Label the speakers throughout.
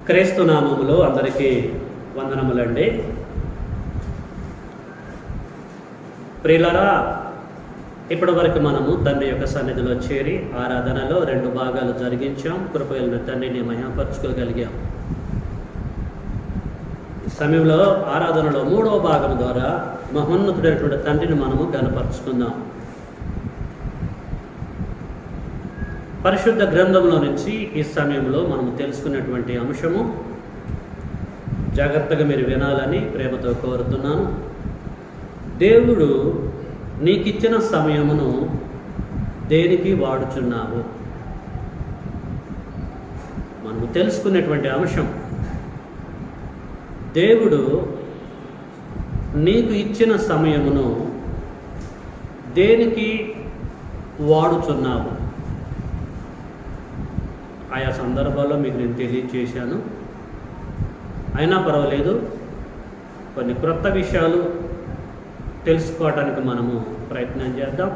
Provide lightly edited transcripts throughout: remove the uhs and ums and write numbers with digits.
Speaker 1: క్రీస్తు నామములో అందరికీ వందనములండి. ప్రియులారా, ఇప్పటి వరకు మనము తండ్రి యొక్క సన్నిధిలో చేరి ఆరాధనలో 2 భాగాలు జరిగించాం. కృపగలిగిన తండ్రిని మహిమపరచుకోగలిగాం. ఈ సమయంలో ఆరాధనలో 3వ భాగం ద్వారా మహోన్నతుడైనటువంటి తండ్రిని మనము గణపరుచుకుందాం. పరిశుద్ధ గ్రంథంలో నుంచి ఈ సమయంలో మనము తెలుసుకున్నటువంటి అంశము జాగ్రత్తగా మీరు వినాలని ప్రేమతో కోరుతున్నాను. దేవుడు నీకిచ్చిన సమయమును దేనికి వాడుచున్నావు? మనము తెలుసుకున్నటువంటి అంశం, దేవుడు నీకు ఇచ్చిన సమయమును దేనికి వాడుచున్నావు? ఆయా సందర్భాల్లో మీకు నేను తెలియజేశాను. అయినా పర్వాలేదు, కొన్ని క్రొత్త విషయాలు తెలుసుకోవడానికి మనము ప్రయత్నం చేద్దాం.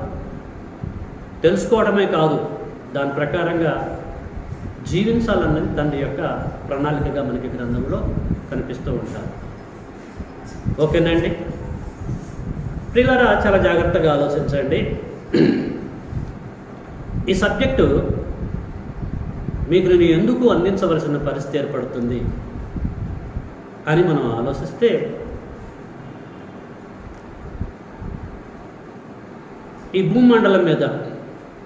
Speaker 1: తెలుసుకోవడమే కాదు, దాని ప్రకారంగా జీవించాలన్నది తండ్రి యొక్క ప్రణాళికగా మనకి గ్రంథంలో కనిపిస్తూ ఉంటారు. ఓకేనండి ప్రియులారా, చాలా జాగ్రత్తగా ఆలోచించండి. ఈ సబ్జెక్టు మీకు నేను ఎందుకు అందించవలసిన పరిస్థితి ఏర్పడుతుంది అని మనం ఆలోచిస్తే, ఈ భూమండలం మీద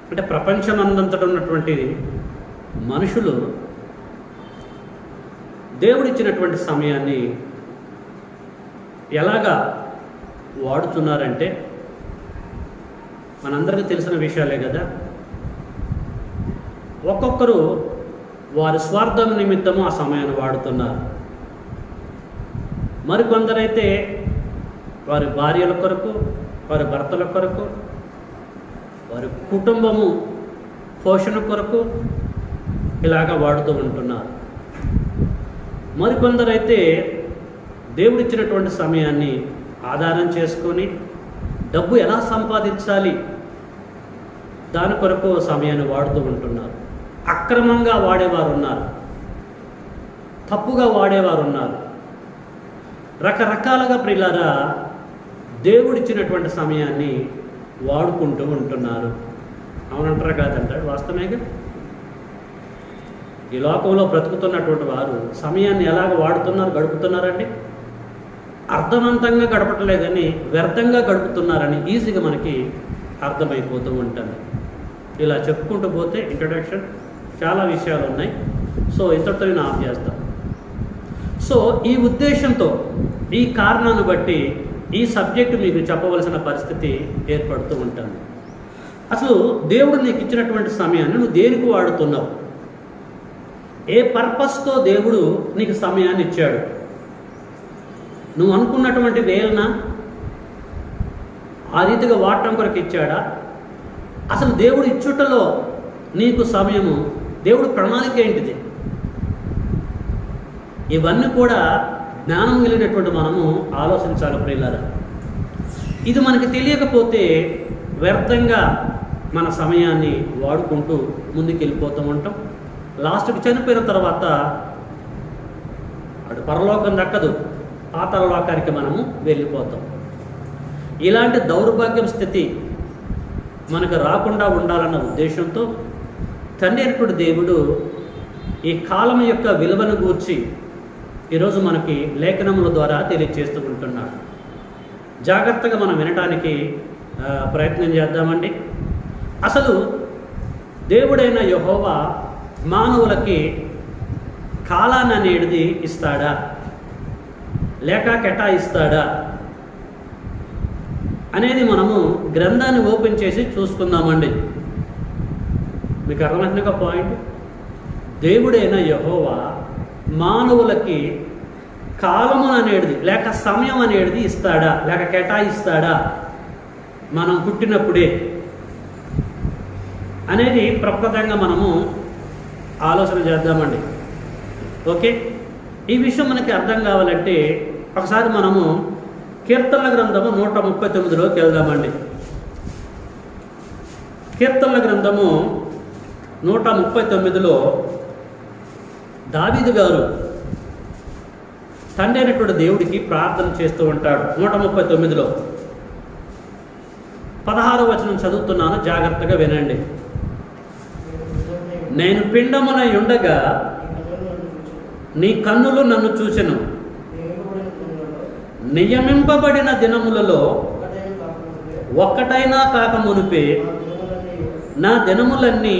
Speaker 1: అంటే ప్రపంచమందంతటా ఉన్నటువంటి మనుషులు దేవుడిచ్చినటువంటి సమయాన్ని ఎలాగా వాడుతున్నారంటే మనందరికీ తెలిసిన విషయాలే కదా. ఒక్కొక్కరు వారి స్వార్థం నిమిత్తము ఆ సమయాన్ని వాడుతున్నారు. మరికొందరైతే వారి భార్యల కొరకు, వారి భర్తల కొరకు, వారి కుటుంబము పోషణ కొరకు ఇలాగ వాడుతూ ఉంటున్నారు. మరికొందరైతే దేవుడిచ్చినటువంటి సమయాన్ని ఆధారం చేసుకొని డబ్బు ఎలా సంపాదించాలి దాని కొరకు సమయాన్ని వాడుతూ ఉంటున్నారు. అక్రమంగా వాడేవారు ఉన్నారు, తప్పుగా వాడేవారు ఉన్నారు. రకరకాలుగా ప్రియులారా దేవుడిచ్చినటువంటి సమయాన్ని వాడుకుంటూ ఉంటున్నారు. అవునంటారా కాదంటారు? వాస్తవేగా ఈ లోకంలో బ్రతుకుతున్నటువంటి వారు సమయాన్ని ఎలాగ వాడుతున్నారు, గడుపుతున్నారండి? అర్థవంతంగా గడపట్లేదని వ్యర్థంగా గడుపుతున్నారని ఈజీగా మనకి అర్థమైపోతూ ఉంటుంది. ఇలా చెప్పుకుంటూ పోతే ఇంట్రడక్షన్ చాలా విషయాలు ఉన్నాయి. సో ఇంతటితో నేను ఆఫ్ చేస్తాను. సో ఈ ఉద్దేశంతో, ఈ కారణాన్ని బట్టి ఈ సబ్జెక్టు మీకు చెప్పవలసిన పరిస్థితి ఏర్పడుతూ ఉంటుంది. అసలు దేవుడు నీకు ఇచ్చినటువంటి సమయాన్ని నువ్వు దేనికి వాడుతున్నావు? ఏ పర్పస్తో దేవుడు నీకు సమయాన్ని ఇచ్చాడు? నువ్వు అనుకున్నటువంటి వేలన ఆ రీతిగా వాడటం కొరకు ఇచ్చాడా? అసలు దేవుడు ఇచ్చుటలో నీకు సమయము, దేవుడు ప్రణాళిక ఏంటిది? ఇవన్నీ కూడా జ్ఞానం కలిగినటువంటి మనము ఆలోచించాలి ప్రియులారా. ఇది మనకి తెలియకపోతే వ్యర్థంగా మన సమయాన్ని వాడుకుంటూ ముందుకు వెళ్ళిపోతూ ఉంటాం. లాస్ట్కి చనిపోయిన తర్వాత అటు పరలోకం దక్కదు, పాతాళలోకానికి మనము వెళ్ళిపోతాం. ఇలాంటి దౌర్భాగ్యం స్థితి మనకు రాకుండా ఉండాలన్న ఉద్దేశంతో తండ్రి అయినటువంటి దేవుడు ఈ కాలం యొక్క విలువను గూర్చి ఈరోజు మనకి లేఖనముల ద్వారా తెలియజేస్తూ ఉంటున్నాడు. జాగ్రత్తగా మనం వినటానికి ప్రయత్నం చేద్దామండి. అసలు దేవుడైన యెహోవా మానవులకి కాలాన్ని అనేది ఇస్తాడా, లేక కేటాయిస్తాడా అనేది మనము గ్రంథాన్ని ఓపెన్ చేసి చూసుకుందామండి. మీకు అర్థమైన పాయింట్, దేవుడైన యెహోవా మానవులకి కాలము అనేది లేక సమయం అనేది ఇస్తాడా, లేక కేటాయిస్తాడా మనం పుట్టినప్పుడే అనేది ప్రప్రదంగా మనము ఆలోచన చేద్దామండి. ఓకే, ఈ విషయం మనకి అర్థం కావాలంటే ఒకసారి మనము కీర్తనల గ్రంథము 139లోకి వెళ్దామండి. కీర్తనల గ్రంథము 139లో దావీదు గారు తండ్రి అయినటువంటి దేవుడికి ప్రార్థన చేస్తూ ఉంటాడు. 139లో 16వ వచనం చదువుతున్నాను, జాగ్రత్తగా వినండి. నేను పిండమునై ఉండగా నీ కన్నులు నన్ను చూచెను. నియమింపబడిన దినములలో ఒక్కటైనా కాక మునిపే నా దినములన్నీ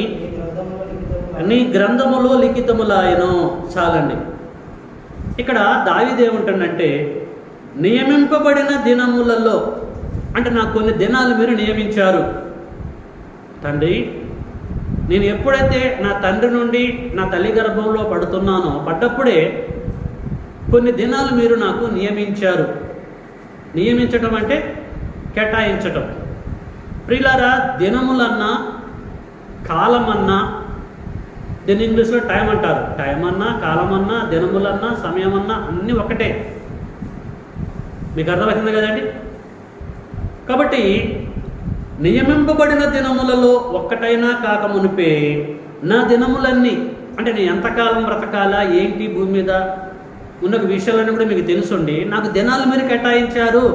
Speaker 1: నీ గ్రంథములో లిఖితములాయను. చాలండి. ఇక్కడ దావీదు ఏమంటాడంటే, నియమింపబడిన దినములలో అంటే నాకు కొన్ని దినాలు మీరు నియమించారు తండ్రి. నేను ఎప్పుడైతే నా తండ్రి నుండి నా తల్లి గర్భంలో పడ్డప్పుడే కొన్ని దినాలు మీరు నాకు నియమించారు. నియమించటం అంటే కేటాయించటం. ప్రియులారా, దినములన్నా కాలమన్నా, దీని ఇంగ్లీష్లో టైం అంటారు. టైం అన్నా, కాలమన్నా, దినములన్నా, సమయమన్నా అన్నీ ఒకటే. మీకు అర్థమవుతుంది కదండి. కాబట్టి నియమింపబడిన దినములలో ఒక్కటైనా కాక మునిపే నా దినములన్నీ, అంటే నేను ఎంతకాలం బ్రతకాలా ఏంటి భూమి మీద ఉన్న విషయాలన్నీ కూడా మీకు తెలుసుండి నాకు దినాలు మీరు కేటాయించారు.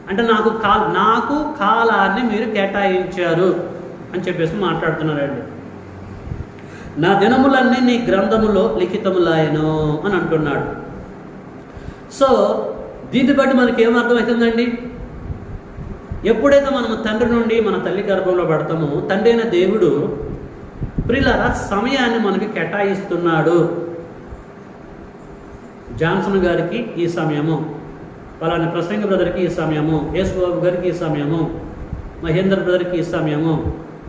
Speaker 1: అంటే నాకు కాలాన్ని మీరు కేటాయించారు అని చెప్పేసి మాట్లాడుతున్నారండి. నా దినములన్నీ నీ గ్రంథములో లిఖితములాయను అని అంటున్నాడు. సో దీన్ని బట్టి మనకి ఏమర్థమవుతుందండి? ఎప్పుడైతే మనం తండ్రి నుండి మన తల్లి గర్భంలో పడతామో తండ్రి అయిన దేవుడు ప్రియులారా సమయాన్ని మనకి కేటాయిస్తున్నాడు. జాన్సన్ గారికి ఈ సమయము, పలానా ప్రసంగ బ్రదర్కి ఈ సమయము, యేసుబాబు గారికి ఈ సమయము, మహేందర్ బ్రదర్కి ఈ సమయము,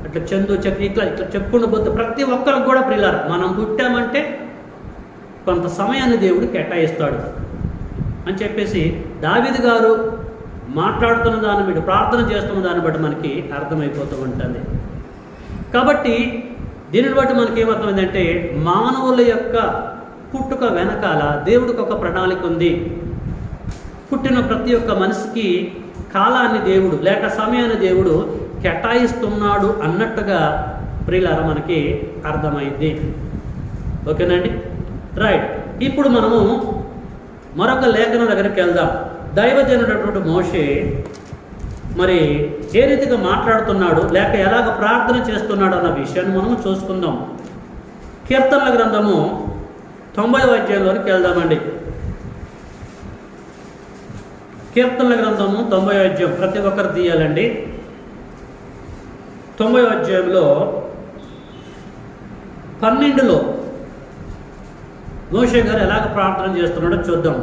Speaker 1: అట్లా చందు ఇట్లా చెప్పుకుంటూ పోతే ప్రతి ఒక్కరికి కూడా ప్రియులారా మనం పుట్టామంటే కొంత సమయాన్ని దేవుడు కేటాయిస్తాడు అని చెప్పేసి దావీదు గారు మాట్లాడుతున్న దాన్ని బట్టి, ప్రార్థన చేస్తున్న దాన్ని బట్టి మనకి అర్థమైపోతూ ఉంటుంది. కాబట్టి దీనిని బట్టి మనకి ఏమర్థమైందంటే మానవుల యొక్క పుట్టుక వెనకాల దేవుడికి ఒక ప్రణాళిక ఉంది. పుట్టిన ప్రతి ఒక్క మనిషికి కాలాన్ని దేవుడు లేక సమయాన్ని దేవుడు కేటాయిస్తున్నాడు అన్నట్టుగా ప్రియులారా మనకి అర్థమైంది. ఓకేనండి, రైట్. ఇప్పుడు మనము మరొక లేఖనం దగ్గరికి వెళ్దాం. దైవజనుడైనటువంటి మోషే మరి ఏ రీతిగా మాట్లాడుతున్నాడు లేక ఎలాగ ప్రార్థన చేస్తున్నాడు అన్న విషయాన్ని మనము చూసుకుందాం. కీర్తనల గ్రంథము 90వ అధ్యాయంలోనికి వెళ్దామండి. కీర్తనల గ్రంథము 90వ అధ్యాయం ప్రతి ఒక్కరు తీయాలండి. 90వ అధ్యాయంలో 12లో మోషే గారు ఎలాగ ప్రార్థన చేస్తున్నాడో చూద్దాం.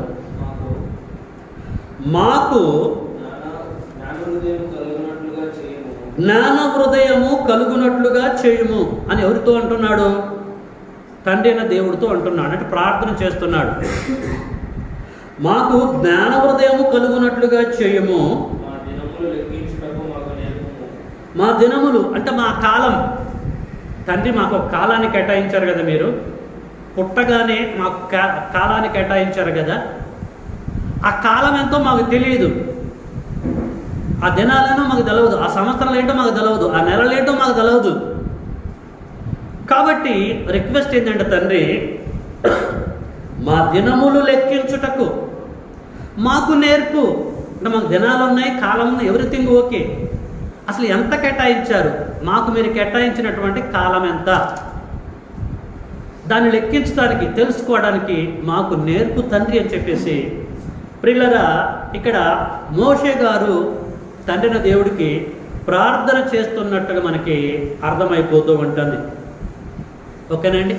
Speaker 1: మాకు జ్ఞాన హృదయము కలుగునట్లుగా చేయుము అని ఎవరితో అంటున్నాడు? తండ్రి అయిన దేవుడితో అంటున్నాడు. అంటే ప్రార్థన చేస్తున్నాడు. మాకు జ్ఞాన హృదయము కలుగునట్లుగా చేయుము, మా దినములు అంటే మా కాలం. తండ్రి మాకు ఒక కాలాన్ని కేటాయించారు కదా, మీరు పుట్టగానే మాకు కాలాన్ని కేటాయించారు కదా. ఆ కాలం ఎంతో మాకు తెలియదు, ఆ దినాలేనో మాకు తెలవదు, ఆ సంవత్సరాలు ఏంటో మాకు తెలవదు, ఆ నెలలు ఏంటో మాకు తెలవదు. కాబట్టి రిక్వెస్ట్ ఏంటంటే తండ్రి మా దినములు లెక్కించుటకు మాకు నేర్పు. అంటే మాకు దినాలు ఉన్నాయి, కాలం ఉన్నాయి, ఎవ్రీథింగ్ ఓకే. అసలు ఎంత కేటాయించారు మాకు, మీరు కేటాయించినటువంటి కాలం ఎంత, దాన్ని లెక్కించడానికి తెలుసుకోవడానికి మాకు నేర్పు తండ్రి అని చెప్పేసి ప్రియులరా ఇక్కడ మోషే గారు తండ్రిన దేవుడికి ప్రార్థన చేస్తున్నట్టుగా మనకి అర్థమైపోతూ ఉంటుంది. ఓకేనండి.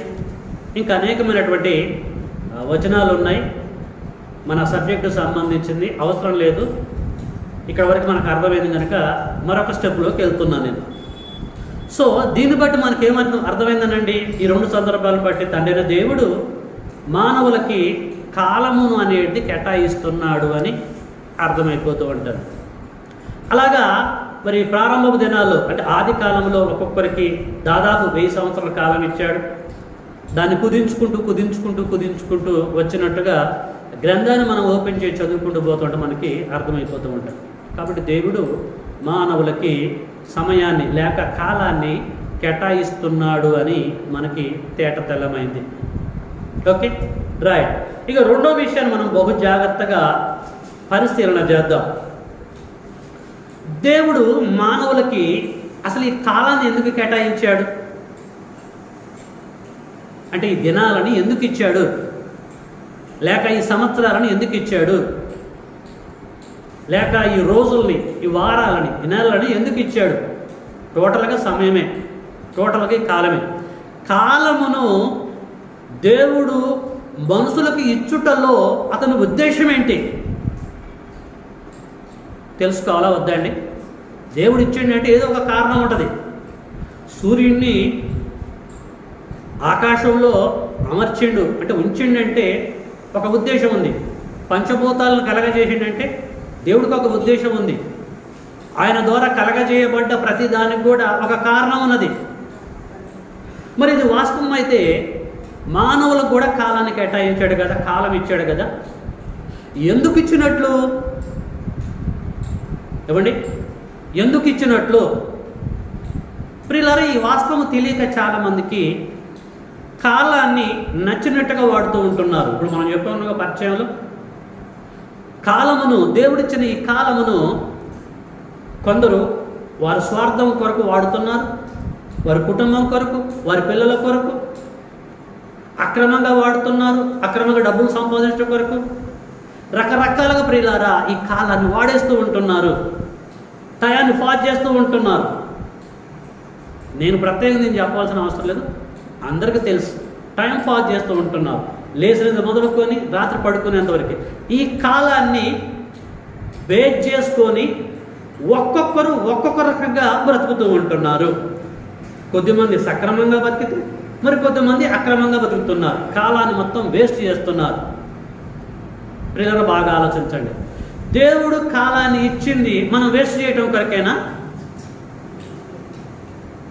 Speaker 1: ఇంకా అనేకమైనటువంటి వచనాలు ఉన్నాయి, మన సబ్జెక్టు సంబంధించింది అవసరం లేదు, ఇక్కడ వరకు మనకు అర్థమైంది కనుక మరొక స్టెప్లోకి వెళ్తున్నాను నేను. సో దీన్ని బట్టి మనకి అర్థమైందనండి, ఈ రెండు సందర్భాలను బట్టి తండ్రిన దేవుడు మానవులకి కాలమును అనేది కేటాయిస్తున్నాడు అని అర్థమైపోతూ ఉంటారు. అలాగా మరి ప్రారంభపు దినాల్లో అంటే ఆది కాలంలో ఒక్కొక్కరికి దాదాపు 1000 సంవత్సరాల కాలం ఇచ్చాడు. దాన్ని కుదించుకుంటూ వచ్చినట్టుగా గ్రంథాన్ని మనం ఓపెన్ చేసి చదువుకుంటూ పోతుంటే మనకి అర్థమైపోతూ ఉంటుంది. కాబట్టి దేవుడు మానవులకి సమయాన్ని లేక కాలాన్ని కేటాయిస్తున్నాడు అని మనకి తేట తెల్లమైంది. ఓకే. రైట్. ఇక రెండో విషయాన్ని మనం బహు జాగ్రత్తగా పరిశీలన చేద్దాం. దేవుడు మానవులకి అసలు ఈ కాలాన్ని ఎందుకు కేటాయించాడు, అంటే ఈ దినాలని ఎందుకు ఇచ్చాడు, లేక ఈ సంవత్సరాలను ఎందుకు ఇచ్చాడు, లేక ఈ రోజుల్ని, ఈ వారాలని, ఈ నెలలని ఎందుకు ఇచ్చాడు? టోటల్గా సమయమే, టోటల్గా కాలమే. కాలమును దేవుడు మనుషులకు ఇచ్చుటలో అతని ఉద్దేశం ఏంటి తెలుసుకోవాలా వద్దండి? దేవుడు ఇచ్చిండంటే ఏదో ఒక కారణం ఉంటుంది. సూర్యుడిని ఆకాశంలో అమర్చిండు అంటే ఉంచిండంటే ఒక ఉద్దేశం ఉంది. పంచభూతాలను కలగజేసిండంటే దేవుడికి ఒక ఉద్దేశం ఉంది. ఆయన ద్వారా కలగజేయబడ్డ ప్రతి దానికి కూడా ఒక కారణం ఉన్నది. మరి ఇది వాస్తవం అయితే మానవులకు కూడా కాలాన్ని కేటాయించాడు కదా, కాలం ఇచ్చాడు కదా. ఎందుకు ఇచ్చినట్లు? ఏమండి, ఎందుకు ఇచ్చినట్లు? ప్రియులారా, ఈ వాస్తవం తెలియక చాలామందికి కాలాన్ని నచ్చినట్టుగా వాడుతూ ఉంటున్నారు. ఇప్పుడు మనం చెప్పుకున్న పరిచయంలో కాలమును, దేవుడిచ్చిన ఈ కాలమును కొందరు వారి స్వార్థం కొరకు వాడుతున్నారు, వారి కుటుంబం కొరకు, వారి పిల్లల కొరకు అక్రమంగా వాడుతున్నారు, అక్రమంగా డబ్బులు సంపాదించడం కొరకు రకరకాలుగా ప్రియులారా ఈ కాలాన్ని వాడేస్తూ ఉంటున్నారు, టయాన్ని పాస్ చేస్తూ ఉంటున్నారు. నేను ప్రత్యేకంగా చెప్పాల్సిన అవసరం లేదు, అందరికీ తెలుసు. టైం పాస్ చేస్తూ ఉంటున్నారు, లేచినది మొదలుకొని రాత్రి పడుకునేంతవరకు ఈ కాలాన్ని బేస్ చేసుకొని ఒక్కొక్కరు ఒక్కొక్క రకంగా బ్రతుకుతూ ఉంటున్నారు. కొద్దిమంది సక్రమంగా బతికితే మరి కొద్దిమంది అక్రమంగా బతుకుతున్నారు, కాలాన్ని మొత్తం వేస్ట్ చేస్తున్నారు. ప్రియులారా, బాగా ఆలోచించండి. దేవుడు కాలాన్ని ఇచ్చింది మనం వేస్ట్ చేయటం కొరకేనా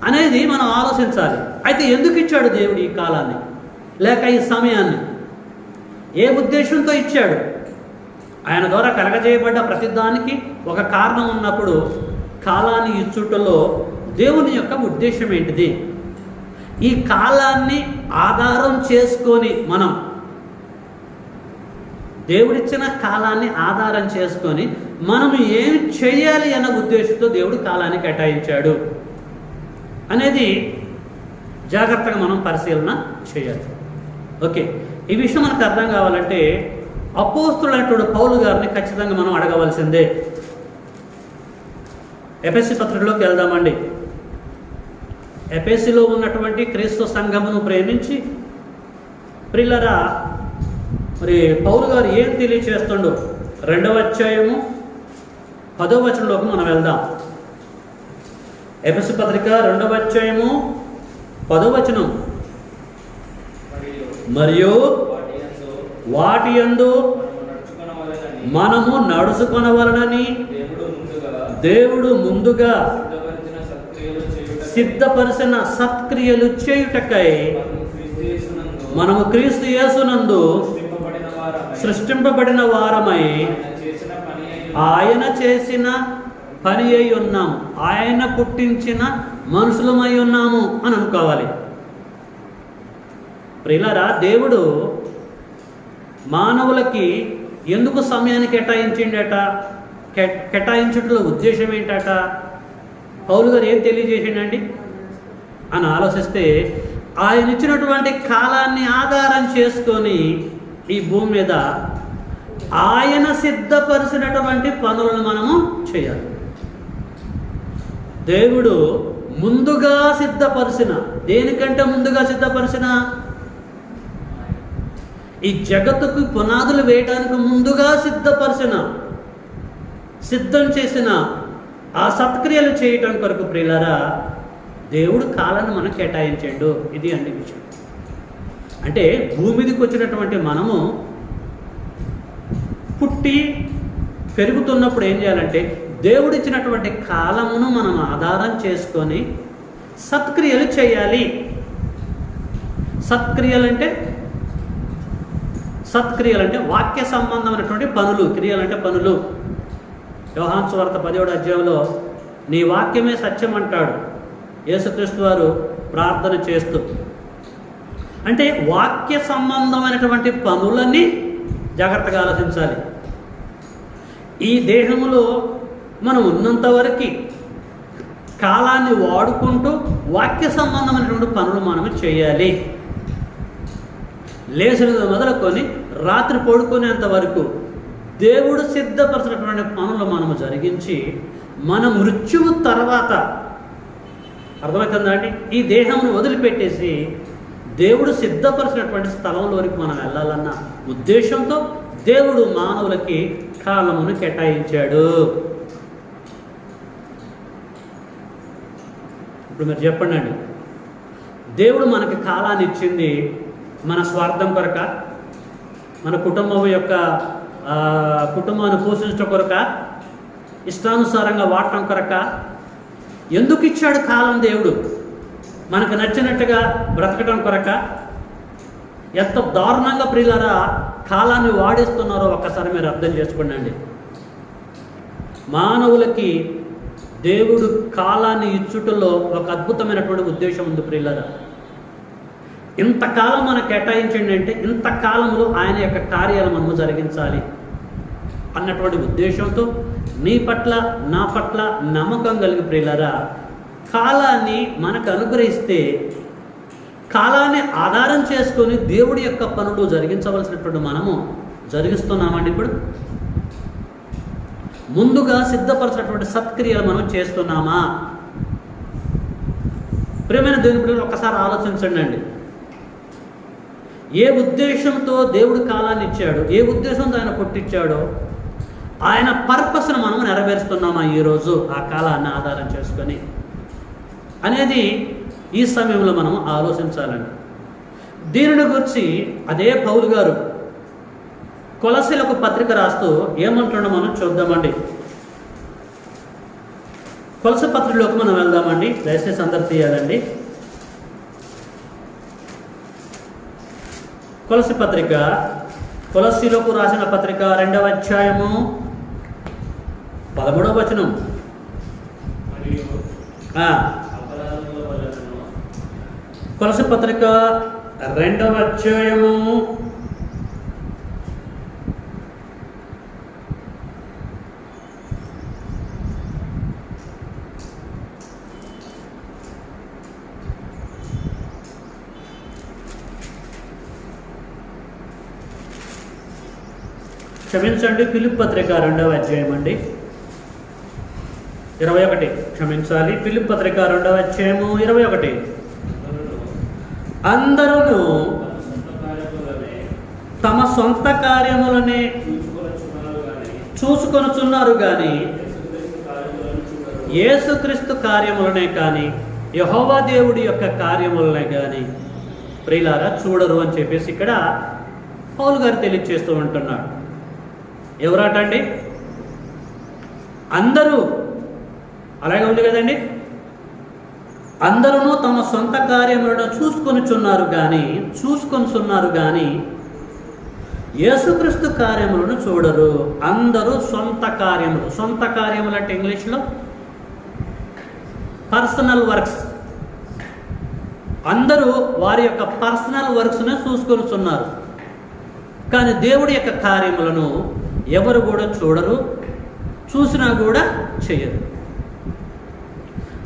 Speaker 1: అనేది మనం ఆలోచించాలి. అయితే ఎందుకు ఇచ్చాడు దేవుడు ఈ కాలాన్ని, లేక ఈ సమయాన్ని? ఏ ఉద్దేశంతో ఇచ్చాడు? ఆయన ద్వారా కలగజేయబడ్డ ప్రతిదానికి ఒక కారణం ఉన్నప్పుడు కాలాన్ని ఇచ్చుటలో దేవుని యొక్క ఉద్దేశం ఏంటిది? ఈ కాలాన్ని ఆధారం చేసుకొని మనం, దేవుడిచ్చిన కాలాన్ని ఆధారం చేసుకొని మనం ఏం చేయాలి అన్న ఉద్దేశంతో దేవుడు కాలాన్ని కేటాయించాడు అనేది జాగ్రత్తగా మనం పరిశీలన చేయాలి. ఓకే, ఈ విషయం మనకు అర్థం కావాలంటే అపోస్తులైనటువంటి పౌలు గారిని ఖచ్చితంగా మనం అడగవలసిందే. ఎఫెసీ పత్రికలోకి వెళ్దామండి. ఎఫెసీలో ఉన్నటువంటి క్రీస్తు సంఘమును ప్రేమించి ప్రియులారా మరి పౌలు గారు ఏం తెలియచేస్తుండో 2వ అధ్యాయము 10వ వచనంలోకి మనం వెళ్దాం. ఎఫెసీ పత్రిక 2వ అధ్యాయము 10వ వచనం. మరియు వాటి యందు మనము నడుచుకొనవలనని దేవుడు ముందుగా సిద్ధపరిచిన సత్క్రియలు చేయుటకై మనము క్రీస్తు యేసునందు సృష్టింపబడిన వారమై ఆయన చేసిన పని అయి ఉన్నాము, ఆయన పుట్టించిన మనుషులమై ఉన్నాము అని అనుకోవాలి. ప్రియులారా, దేవుడు మానవులకి ఎందుకు సమయాన్ని కేటాయించిండట, కేటాయించడంలో ఉద్దేశం ఏంటట, పౌలు గారు ఏం తెలియజేసిండండి అని ఆలోచిస్తే ఆయన ఇచ్చినటువంటి కాలాన్ని ఆధారం చేసుకొని ఈ భూమి మీద ఆయన సిద్ధపరిచినటువంటి పనులను మనము చేయాలి. దేవుడు ముందుగా సిద్ధపరిచిన, దేనికంటే ముందుగా సిద్ధపరిచిన, ఈ జగత్తుకు పునాదులు వేయడానికి ముందుగా సిద్ధం చేసిన ఆ సత్క్రియలు చేయటం కొరకు ప్రియులారా దేవుడు కాలాన్ని మనం కేటాయించాడు. ఇది అండి విషయం. అంటే భూమి మీదకి వచ్చినటువంటి మనము పుట్టి పెరుగుతున్నప్పుడు ఏం చేయాలంటే దేవుడు ఇచ్చినటువంటి కాలమును మనం ఆధారం చేసుకొని సత్క్రియలు చేయాలి. సత్క్రియలంటే వాక్య సంబంధమైనటువంటి పనులు. క్రియలంటే పనులు. యోహాను సువార్త 10వ అధ్యాయంలో నీ వాక్యమే సత్యం అంటాడు యేసుక్రీస్తు వారు ప్రార్థన చేస్తూ. అంటే వాక్య సంబంధమైనటువంటి పనులన్నీ జాగ్రత్తగా ఆలోచించాలి. ఈ దేహంలో మనం ఉన్నంత వరకు కాలాన్ని వాడుకుంటూ వాక్య సంబంధమైనటువంటి పనులు మనము చేయాలి. లేచినది మొదలుకొని రాత్రి పడుకునేంత వరకు దేవుడు సిద్ధపరిచినటువంటి పనులు మనము జరిగించి మన మృత్యువు తర్వాత, అర్థమవుతుందా అండి, ఈ దేహమును వదిలిపెట్టేసి దేవుడు సిద్ధపరిచినటువంటి స్థలంలోనికి మనం వెళ్ళాలన్న ఉద్దేశంతో దేవుడు మానవులకి కాలమును కేటాయించాడు. ఇప్పుడు మీరు చెప్పండి అండి, దేవుడు మనకి కాలాన్ని ఇచ్చింది మన స్వార్థం కొరక, మన కుటుంబాన్ని పోషించడం కొరక, ఇష్టానుసారంగా వాడటం కొరక? ఎందుకు ఇచ్చాడు కాలం దేవుడు? మనకు నచ్చినట్టుగా బ్రతకడం కొరక? ఎంత దారుణంగా ప్రియులారా కాలాన్ని వాడేస్తున్నారో ఒక్కసారి మీరు అర్థం చేసుకోండి. మానవులకి దేవుడు కాలాన్ని ఇచ్చుటలో ఒక అద్భుతమైనటువంటి ఉద్దేశం ఉంది ప్రియులారా. ఇంతకాలం మనకు కేటాయించండి అంటే ఇంతకాలంలో ఆయన యొక్క కార్యాలు మనము జరిగించాలి అన్నటువంటి ఉద్దేశంతో నీ పట్ల నా పట్ల నమ్మకం కలిగి ప్రియులారా కాలాన్ని మనకు అనుగ్రహిస్తే కాలాన్ని ఆధారం చేసుకొని దేవుడి యొక్క పనులు జరిగించవలసినటువంటి మనము జరిగిస్తున్నామండి. ఇప్పుడు ముందుగా సిద్ధపరిచినటువంటి సత్క్రియలు మనం చేస్తున్నామా? ప్రియమైన దేవుని బిడ్డలు ఒక్కసారి ఆలోచించండి అండి. ఏ ఉద్దేశంతో దేవుడు కాలాన్ని ఇచ్చాడు, ఏ ఉద్దేశంతో ఆయన పుట్టించాడో ఆయన పర్పస్ను మనం నెరవేరుస్తున్నామా ఈరోజు ఆ కాలాన్ని ఆధారం చేసుకొని అనేది ఈ సమయంలో మనం ఆలోచించాలండి. దీనిని గురించి అదే పౌలు గారు కొలసీలకు పత్రిక రాస్తూ ఏమంటున్నాడో మనం చూద్దామండి. కొలసీ పత్రికలోకి మనం వెళ్దామండి. దయచేసి అందరు తీయాలండి. కొలసీ పత్రిక, కొలసీలకు రాసిన పత్రిక 2వ అధ్యాయము 13వ వచనం. కొలసీ పత్రిక 2వ అధ్యాయము 21 ఫిలిప్పీ పత్రిక 2వ అధ్యాయం అండి 21. ఫిలిప్పీ పత్రిక 2వ అధ్యాయము 21. అందరూ తమ సొంత కార్యములనే చూసుకొనుచున్నారు కానీ యేసుక్రీస్తు కార్యములనే కానీ యెహోవా దేవుడి యొక్క కార్యములనే కానీ ప్రియులారా చూడరు అని చెప్పేసి ఇక్కడ పౌలు గారు తెలియజేస్తూ ఉంటున్నాడు. ఎవరాటండి? అందరూ. అలాగే ఉంది కదండి. అందరూ తమ సొంత కార్యములను చూసుకొనుచున్నారు కానీ యేసుక్రీస్తు కార్యములను చూడరు. అందరూ సొంత కార్యములు అంటే ఇంగ్లీష్లో పర్సనల్ వర్క్స్. అందరూ వారి యొక్క పర్సనల్ వర్క్స్నే చూసుకొనుచున్నారు కానీ దేవుడి యొక్క కార్యములను ఎవరు కూడా చూడరు, చూసినా కూడా చేయరు.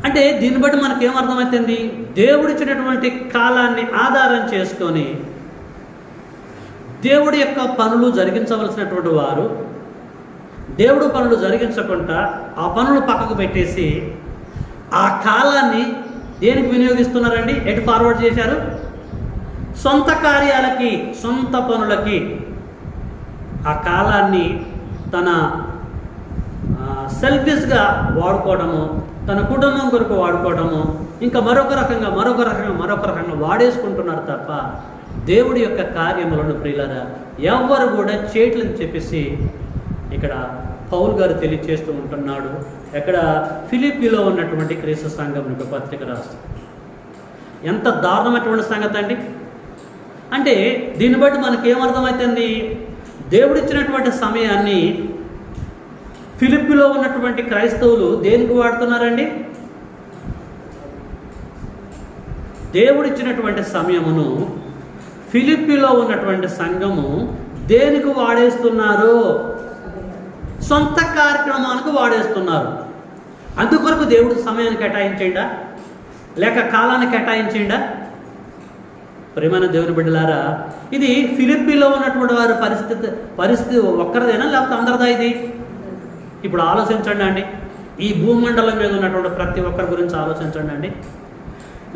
Speaker 1: అంటే దీన్ని బట్టి మనకేమర్థమవుతుంది? దేవుడిచ్చినటువంటి కాలాన్ని ఆధారం చేసుకొని దేవుడి యొక్క పనులు జరిగించవలసినటువంటి వారు దేవుడు పనులు జరిగించకుండా ఆ పనులు పక్కకు పెట్టేసి ఆ కాలాన్ని దేనికి వినియోగిస్తున్నారండి? ఎటు ఫార్వర్డ్ చేశారు? సొంత కార్యాలకి, సొంత పనులకి ఆ కాలాన్ని తన సెల్ఫిష్గా వాడుకోవడము, తన కుటుంబం కొరకు వాడుకోవడము, ఇంకా మరొక రకంగా వాడేసుకుంటున్నారు తప్ప దేవుడి యొక్క కార్యములను ప్రియులారా ఎవ్వరు కూడా చేయట్లని చెప్పేసి ఇక్కడ పౌలు గారు తెలియజేస్తూ ఉంటున్నాడు. ఎక్కడ? ఫిలిప్పీలో ఉన్నటువంటి క్రీస్తు సంఘం యొక్క పత్రిక రాస్తారు. ఎంత దారుణమైనటువంటి సంగతి అండి. అంటే దీన్ని బట్టి మనకేమర్థమవుతుంది? దేవుడిచ్చినటువంటి సమయాన్ని ఫిలిప్పీలో ఉన్నటువంటి క్రైస్తవులు దేనికి వాడుతున్నారండి? దేవుడిచ్చినటువంటి సమయమును ఫిలిప్పీలో ఉన్నటువంటి సంఘము దేనికి వాడేస్తున్నారు? సొంత కార్యక్రమానికి వాడేస్తున్నారు. అందుకొరకు దేవుడు సమయాన్ని కేటాయించేయండా లేక కాలాన్ని కేటాయించేయండా? ప్రియమైన దేవుని బిడ్డలారా, ఇది ఫిలిప్పీలో ఉన్నటువంటి వారి పరిస్థితి ఒక్కరిదేనా లేకపోతే అందరిదా ఇది? ఇప్పుడు ఆలోచించండి అండి. ఈ భూమండలం మీద ఉన్నటువంటి ప్రతి ఒక్కరి గురించి ఆలోచించండి అండి.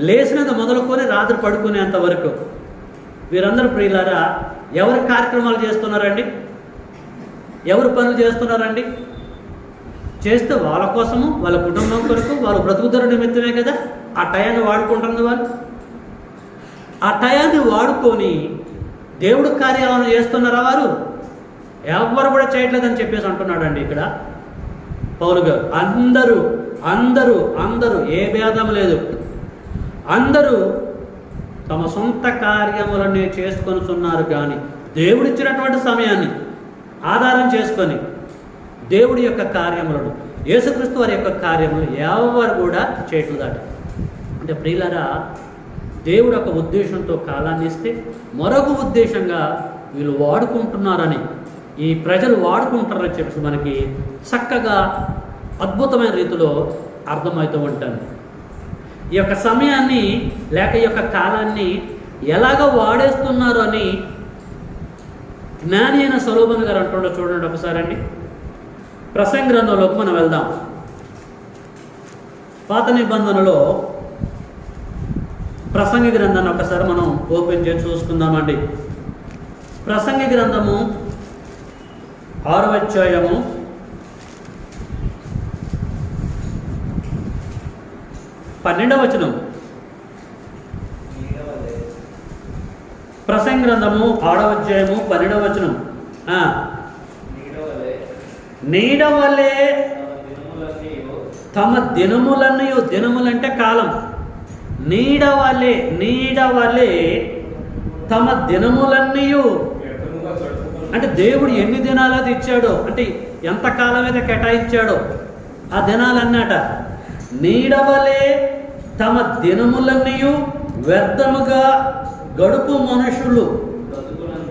Speaker 1: లేచినంత మొదలుకొని రాత్రి పడుకునేంత వరకు వీరందరూ ప్రియులారా ఎవరి కార్యక్రమాలు చేస్తున్నారండి? ఎవరు పనులు చేస్తున్నారండి? చేస్తే వాళ్ళ కోసము, వాళ్ళ కుటుంబం కొరకు, వాళ్ళ బ్రతుకుదర నిమిత్తమే కదా ఆ టయాన్ని వాడుకుంటుంది వాళ్ళు. ఆ టయాన్ని వాడుకొని దేవుడు కార్యాలను చేస్తున్నారా వారు? ఎవరు కూడా చేయట్లేదని చెప్పేసి అంటున్నాడండి ఇక్కడ పౌలు గారు. అందరూ అందరూ అందరూ ఏ భేదం లేదు, అందరూ తమ సొంత కార్యములన్నీ చేసుకొనుచున్నారు. కానీ దేవుడిచ్చినటువంటి సమయాన్ని ఆధారం చేసుకొని దేవుడి యొక్క కార్యములను, యేసుక్రీస్తు వారి యొక్క కార్యములు ఎవరు కూడా చేయట్లేదట. అంటే ప్రియులారా, దేవుడు ఒక ఉద్దేశంతో కాలాన్ని ఇస్తే మరొక ఉద్దేశంగా వీళ్ళు వాడుకుంటున్నారని, ఈ ప్రజలు వాడుకుంటారని చెప్పి మనకి చక్కగా అద్భుతమైన రీతిలో అర్థమవుతూ ఉంటుంది. ఈ యొక్క సమయాన్ని లేక ఈ యొక్క కాలాన్ని ఎలాగ వాడేస్తున్నారు అని జ్ఞాని అయిన సొలొమోను గారు అంటుండో చూడండి ఒకసారి అండి. ప్రసంగి గ్రంథంలోకి మనం వెళ్దాం. పాత నిబంధనలో ప్రసంగి గ్రంథాన్ని ఒకసారి మనం ఓపెన్ చేసి చూసుకుందామండి. ప్రసంగి గ్రంథము 6వ అధ్యాయము 12వ వచనం. ప్రసంగి గ్రంథము 6వ అధ్యాయము 12వ వచనం. నీడవలే తమ దినములన్నీ, దినములంటే కాలం, నీడవలే తమ దినములన్నీ, అంటే దేవుడు ఎన్ని దినాలు అది ఇచ్చాడో, అంటే ఎంత కాలం అయితే కేటాయించాడో ఆ దినాలన్నట. నీడవలే తమ దినములన్నీ వ్యర్థముగా గడుపు మనుషులు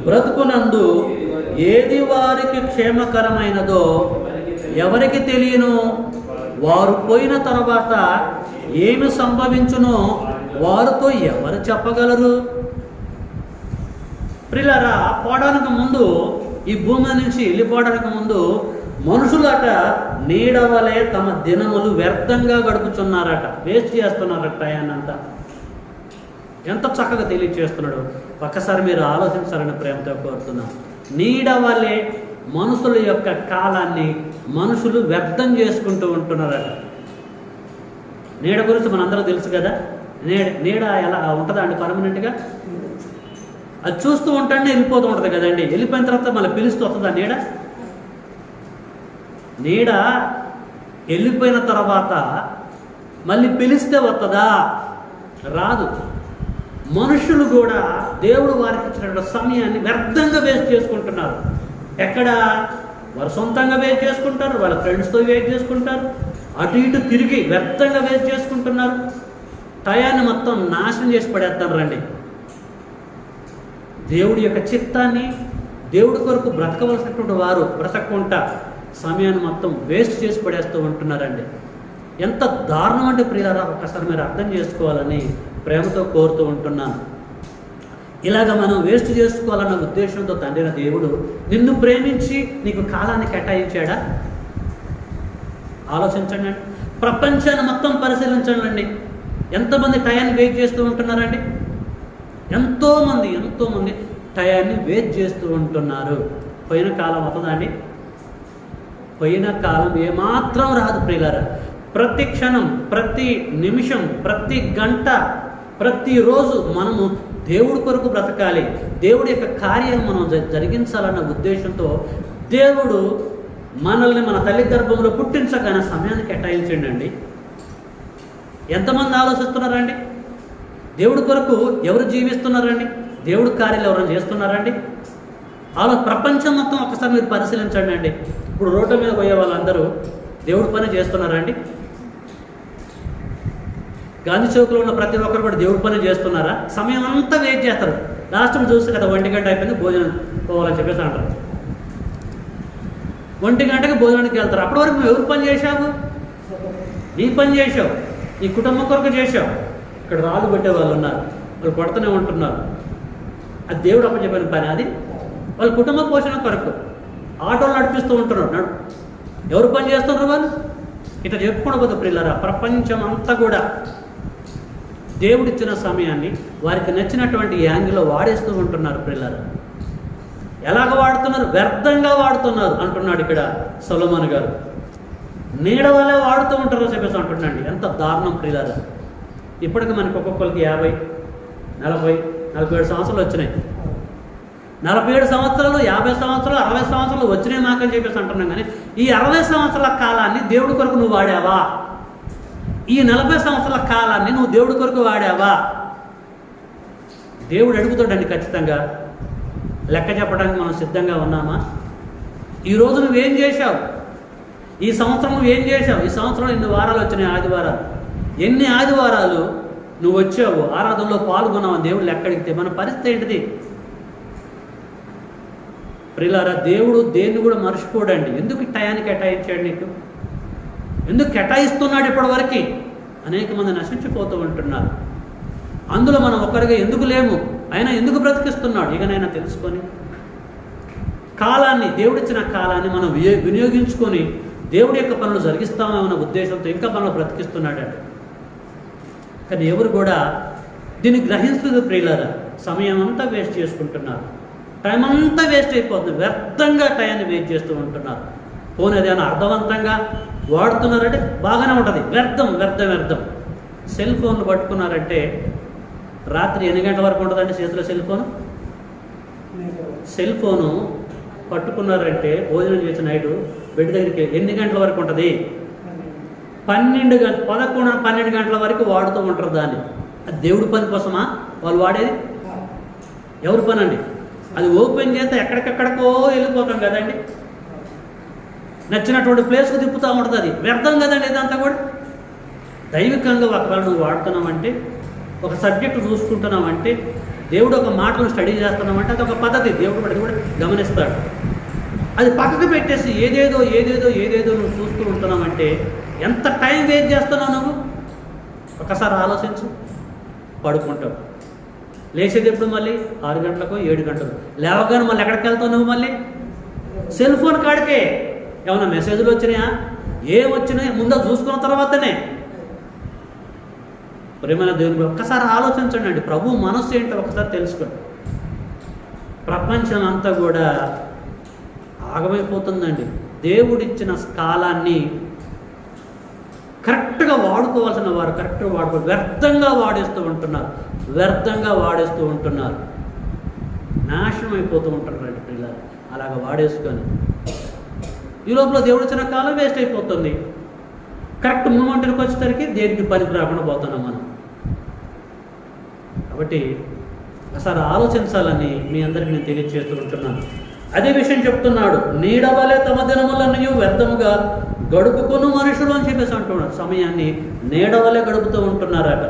Speaker 1: బ్రతుకునందు ఏది వారికి క్షేమకరమైనదో ఎవరికి తెలియను. వారు పోయిన తర్వాత ఏమి సంభవించునో వారితో ఎవరు చెప్పగలరు? ప్రియులారా, పోవడానికి ముందు, ఈ భూమి నుంచి వెళ్ళిపోవడానికి ముందు మనుషులట నీడవలే తమ దినములు వ్యర్థంగా గడుపుచున్నారట, వేస్ట్ చేస్తున్నారట టయాన్నంతా. ఎంత చక్కగా తెలియచేస్తున్నాడు. ఒక్కసారి మీరు ఆలోచించాలని ప్రేమతో కోరుతున్నాం. నీడవలే మనుషుల యొక్క కాలాన్ని మనుషులు వ్యర్థం చేసుకుంటూ ఉంటున్నారట. నీడ గురించి మనందరూ తెలుసు కదా. నీడ ఎలా ఉంటుందా అండి పర్మనెంట్గా? అది చూస్తూ ఉంటానే వెళ్ళిపోతూ ఉంటుంది కదండి. వెళ్ళిపోయిన తర్వాత మళ్ళీ పిలుస్తూ వస్తుందా నీడ? నీడ వెళ్ళిపోయిన తర్వాత మళ్ళీ పిలిస్తే వస్తుందా? రాదు. మనుషులు కూడా దేవుడు వారికి ఇచ్చినటువంటి సమయాన్ని వ్యర్థంగా వేస్ట్ చేసుకుంటున్నారు. ఎక్కడ? వారు సొంతంగా వేస్ట్ చేసుకుంటారు, వాళ్ళ ఫ్రెండ్స్తో వేస్ట్ చేసుకుంటారు, అటు ఇటు తిరిగి వ్యర్థంగా వేస్ట్ చేసుకుంటున్నారు. టయాన్ని మొత్తం నాశనం చేసి పడేస్తారు రండి. దేవుడి యొక్క చిత్తాన్ని, దేవుడి కొరకు బ్రతకవలసినటువంటి వారు బ్రతకకుండా సమయాన్ని మొత్తం వేస్ట్ చేసి పడేస్తూ ఉంటున్నారండి. ఎంత దారుణం అంటే ప్రియులారా, ఒకసారి మీరు అర్థం చేసుకోవాలని ప్రేమతో కోరుతూ ఉంటున్నాను. ఇలాగ మనం వేస్ట్ చేసుకోవాలన్న ఉద్దేశంతో తండ్రి దేవుడు నిన్ను ప్రేమించి నీకు కాలాన్ని కేటాయించాడా? ఆలోచించండి. ప్రపంచాన్ని మొత్తం పరిశీలించండి. ఎంతమంది టయాన్ని వేస్ట్ చేస్తూ ఉంటున్నారండి? ఎంతోమంది టయాన్ని వేస్ట్ చేస్తూ ఉంటున్నారు. పోయిన కాలం అవుతుందండి? పోయిన కాలం ఏమాత్రం రాదు ప్రియులారా. ప్రతి క్షణం, ప్రతి నిమిషం, ప్రతి గంట, ప్రతిరోజు మనము దేవుడి కొరకు బ్రతకాలి, దేవుడి యొక్క కార్యం మనం జరిగించాలన్న ఉద్దేశంతో దేవుడు మనల్ని మన తల్లి గర్భంలో పుట్టించగానే సమయాన్ని కేటాయించండి. ఎంతమంది ఆలోచిస్తున్నారండి? దేవుడి కొరకు ఎవరు జీవిస్తున్నారండి? దేవుడి కార్యాలు ఎవరైనా చేస్తున్నారండి? ప్రపంచం మొత్తం ఒకసారి మీరు పరిశీలించండి అండి. ఇప్పుడు రోడ్డు మీద పోయే వాళ్ళందరూ దేవుడి పని చేస్తున్నారండి? గాంధీ చౌక్లో ఉన్న ప్రతి ఒక్కరు కూడా దేవుడి పని చేస్తున్నారా? సమయం అంతా వేస్ట్ చేస్తారు. లాస్ట్కి చూస్తే కదా 1 గంట అయిపోయింది, భోజనం పోవాలని చెప్పేసి అంటారు. 1 గంటకి భోజనానికి వెళ్తారు. అప్పటి వరకు నువ్వు ఎవరు పని చేశావు? నీ పని చేసావు, నీ కుటుంబం కొరకు చేసావు. ఇక్కడ రాళ్ళు పెట్టే వాళ్ళు ఉన్నారు, వాళ్ళు కొడుతూనే ఉంటున్నారు. అది దేవుడు అప్పచెప్పిన పని. అది వాళ్ళ కుటుంబ పోషణ కొరకు ఆటోలు నడిపిస్తూ ఉంటున్నాడు. ఎవరు పని చేస్తున్నారు వాళ్ళు? ఇట్లా చెప్పుకోవడం పోతే ప్రియులారా, ప్రపంచం అంతా కూడా దేవుడిచ్చిన సమయాన్ని వారికి నచ్చినటువంటి యాంగిల్లో వాడేస్తూ ఉంటున్నారు ప్రియులారా. ఎలాగ వాడుతున్నారు? వ్యర్థంగా వాడుతున్నారు అంటున్నాడు ఇక్కడ సొలొమోను గారు. నీడ వల్లే వాడుతూ ఉంటారో చెప్పేసి అంటున్నాండి. ఎంత దారుణం ప్రియులారా. ఇప్పటికి మనకి ఒక్కొక్కరికి 50, 40, 47 సంవత్సరాలు వచ్చినాయి. 47 సంవత్సరాలు, 50 సంవత్సరాలు, 60 సంవత్సరాలు వచ్చినాయి మాకని చెప్పేసి అంటున్నాం. కానీ ఈ 60 సంవత్సరాల కాలాన్ని దేవుడి కొరకు నువ్వు వాడావా? ఈ 40 సంవత్సరాల కాలాన్ని నువ్వు దేవుడి కొరకు వాడావా? దేవుడు అడుగుతాడండి ఖచ్చితంగా. లెక్క చెప్పడానికి మనం సిద్ధంగా ఉన్నామా? ఈరోజు నువ్వేం చేశావు? ఈ సంవత్సరం నువ్వేం చేశావు? ఈ సంవత్సరం ఎన్ని వారాలు వచ్చినాయి? ఆదివారాలు. ఎన్ని ఆదివారాలు నువ్వు వచ్చావు, ఆరాధనలో పాల్గొన్నావు? దేవుడు లెక్క అడిగితే మన పరిస్థితి ఏంటిది? ప్రియులారా, దేవుడు దేన్ని కూడా మర్చిపోడండి. ఎందుకు టయాన్ని కేటాయించాడు నీకు? ఎందుకు కేటాయిస్తున్నాడు ఇప్పటివరకు? అనేక మంది నశించిపోతూ ఉంటున్నారు. అందులో మనం ఒక్కరిగా ఎందుకు లేము? ఆయన ఎందుకు బ్రతికిస్తున్నాడు? ఇకనైనా తెలుసుకొని కాలాన్ని, దేవుడిచ్చిన కాలాన్ని మనం వినియోగించుకొని దేవుడి యొక్క పనులు జరిగిస్తామన్న ఉద్దేశంతో ఇంకా మనం బ్రతికిస్తున్నాడండి. కానీ ఎవరు కూడా దీన్ని గ్రహించలేదు ప్రియులారా. సమయం అంతా వేస్ట్ చేసుకుంటున్నారు, టైం అంతా వేస్ట్ అయిపోతుంది. వ్యర్థంగా టైంని వేస్ట్ చేస్తూ ఉంటున్నారు. పోనీ అదేమైనా అర్థవంతంగా వాడుతున్నారంటే బాగానే ఉంటుంది. వ్యర్థం వ్యర్థం వ్యర్థం. సెల్ ఫోన్లు పట్టుకున్నారంటే రాత్రి ఎన్ని గంటల వరకు ఉంటుందండి చేతిలో సెల్ ఫోను? సెల్ ఫోను పట్టుకున్నారంటే భోజనం చేసిన నైటు బెడ్ దగ్గరికి ఎన్ని గంటల వరకు ఉంటుంది? 11, 12 గంటల వరకు వాడుతూ ఉంటారు దాన్ని. అది దేవుడి పని కోసమా వాళ్ళు వాడేది? ఎవరి పని అండి? అది ఓపెన్ చేస్తే ఎక్కడికెక్కడికో వెళ్ళిపోతాం కదండి. నచ్చినటువంటి ప్లేస్కు తిప్పుతూ ఉంటుంది. అది వ్యర్థం కదండి ఇదంతా కూడా. దైవికంగా ఒకవేళ నువ్వు వాడుతున్నామంటే, ఒక సబ్జెక్టు చూసుకుంటున్నామంటే, దేవుడు ఒక మాటను స్టడీ చేస్తున్నామంటే అది ఒక పద్ధతి. దేవుడు అది కూడా గమనిస్తాడు. అది పక్కకు పెట్టేసి ఏదేదో ఏదేదో ఏదేదో నువ్వు చూస్తూ ఉంటున్నామంటే ఎంత టైం వేస్ట్ చేస్తున్నావు నువ్వు? ఒకసారి ఆలోచించు. పడుకుంటావు, లేచేది ఎప్పుడు? మళ్ళీ 6 గంటలకు 7 గంటలకు. లేవగానే మళ్ళీ ఎక్కడికి వెళ్తావు నువ్వు? మళ్ళీ సెల్ ఫోన్ కాడికే. ఏమన్నా మెసేజ్లు వచ్చినాయా? ఏం వచ్చినాయి ముందు చూసుకున్న తర్వాతనే. ప్రేమైన దేవుని ఒక్కసారి ఆలోచించండి అండి. ప్రభు మనస్సు ఏంటో ఒకసారి తెలుసుకోండి. ప్రపంచం అంతా కూడా ఆగమైపోతుందండి. దేవుడిచ్చిన కాలాన్ని కరెక్ట్గా వాడుకోవాల్సిన వారు కరెక్ట్గా వాడుకోవాలి. వ్యర్థంగా వాడేస్తూ ఉంటున్నారు, వ్యర్థంగా వాడేస్తూ ఉంటున్నారు. నాశనం అయిపోతూ ఉంటున్నారండి పిల్లలు అలాగ వాడేసుకొని. ఈ లోపల దేవుడు ఇచ్చిన కాలం వేస్ట్ అయిపోతుంది. కరెక్ట్ మూమెంట్కి వచ్చేసరికి దేనికి పనికి రాకుండా పోతున్నాం మనం. కాబట్టి ఒకసారి ఆలోచించాలని మీ అందరికీ నేను తెలియజేస్తూ ఉంటున్నాను. అదే విషయం చెప్తున్నాడు. నీడవలే తమ దినములన్నీ వ్యర్థముగా గడుపుకున్న మనుషులు అని చెప్పేసి అంటున్నాడు. సమయాన్ని నీడవలే గడుపుతూ ఉంటున్నారట.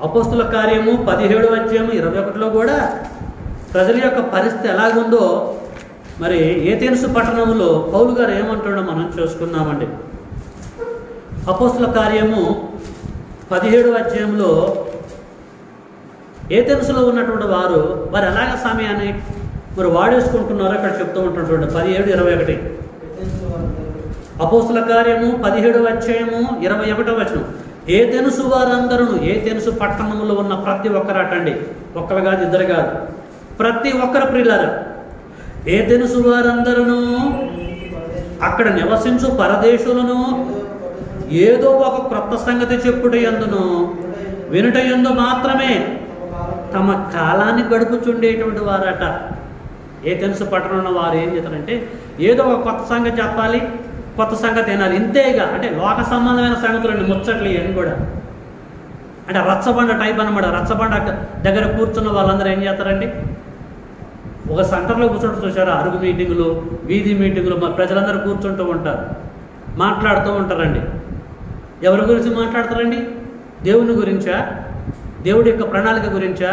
Speaker 1: అపోస్తుల కార్యము 17వ అధ్యాయము 21లో కూడా ప్రజల యొక్క పరిస్థితి ఎలాగుందో మరి ఏథెన్సు పట్టణంలో పౌలు గారు ఏమంటాడో మనం చూసుకున్నామండి. అపోస్తుల కార్యము 17వ అధ్యాయంలో ఏథెన్సులో ఉన్నటువంటి వారు ఎలాగ సమయాన్ని మరి వాడేసుకుంటున్నారో అక్కడ చెప్తూ ఉంటున్నటువంటి 17:21. అపోస్తుల కార్యము 17వ అధ్యాయము 21వ వచనం. ఏథెన్సు వారందరూ, ఏథెన్సు పట్టణంలో ఉన్న ప్రతి ఒక్కరటండి, ఒక్కరు కాదు, ఇద్దరు కాదు, ప్రతి ఒక్కరు ప్రియులారా, ఏథెన్సు వారందరూ అక్కడ నివసించు పరదేశులను ఏదో ఒక క్రొత్త సంగతి చెప్పుట యందును వినుట యందు మాత్రమే తమ కాలాన్ని గడుపుచుండేటువంటి వారట. ఏథెన్సు పట్టణంలో వారు ఏం చేస్తారంటే ఏదో ఒక కొత్త సంగతి చెప్పాలి, కొత్త సంగతి వినాలి, ఇంతేగా. అంటే లోక సంబంధమైన సంగతులండి, ముచ్చట్లు ఇవన్నీ కూడా. అంటే రచ్చబండ టైప్ అనమాట. రచ్చబండ దగ్గర కూర్చున్న వాళ్ళందరూ ఏం చేస్తారండి, ఒక సెంటర్లో కూర్చుంటూ చూసారు, అరుగు మీటింగులు, వీధి మీటింగులు, ప్రజలందరూ కూర్చుంటూ ఉంటారు, మాట్లాడుతూ ఉంటారండి. ఎవరి గురించి మాట్లాడతారండి? దేవుని గురించా? దేవుడి యొక్క ప్రణాళిక గురించా?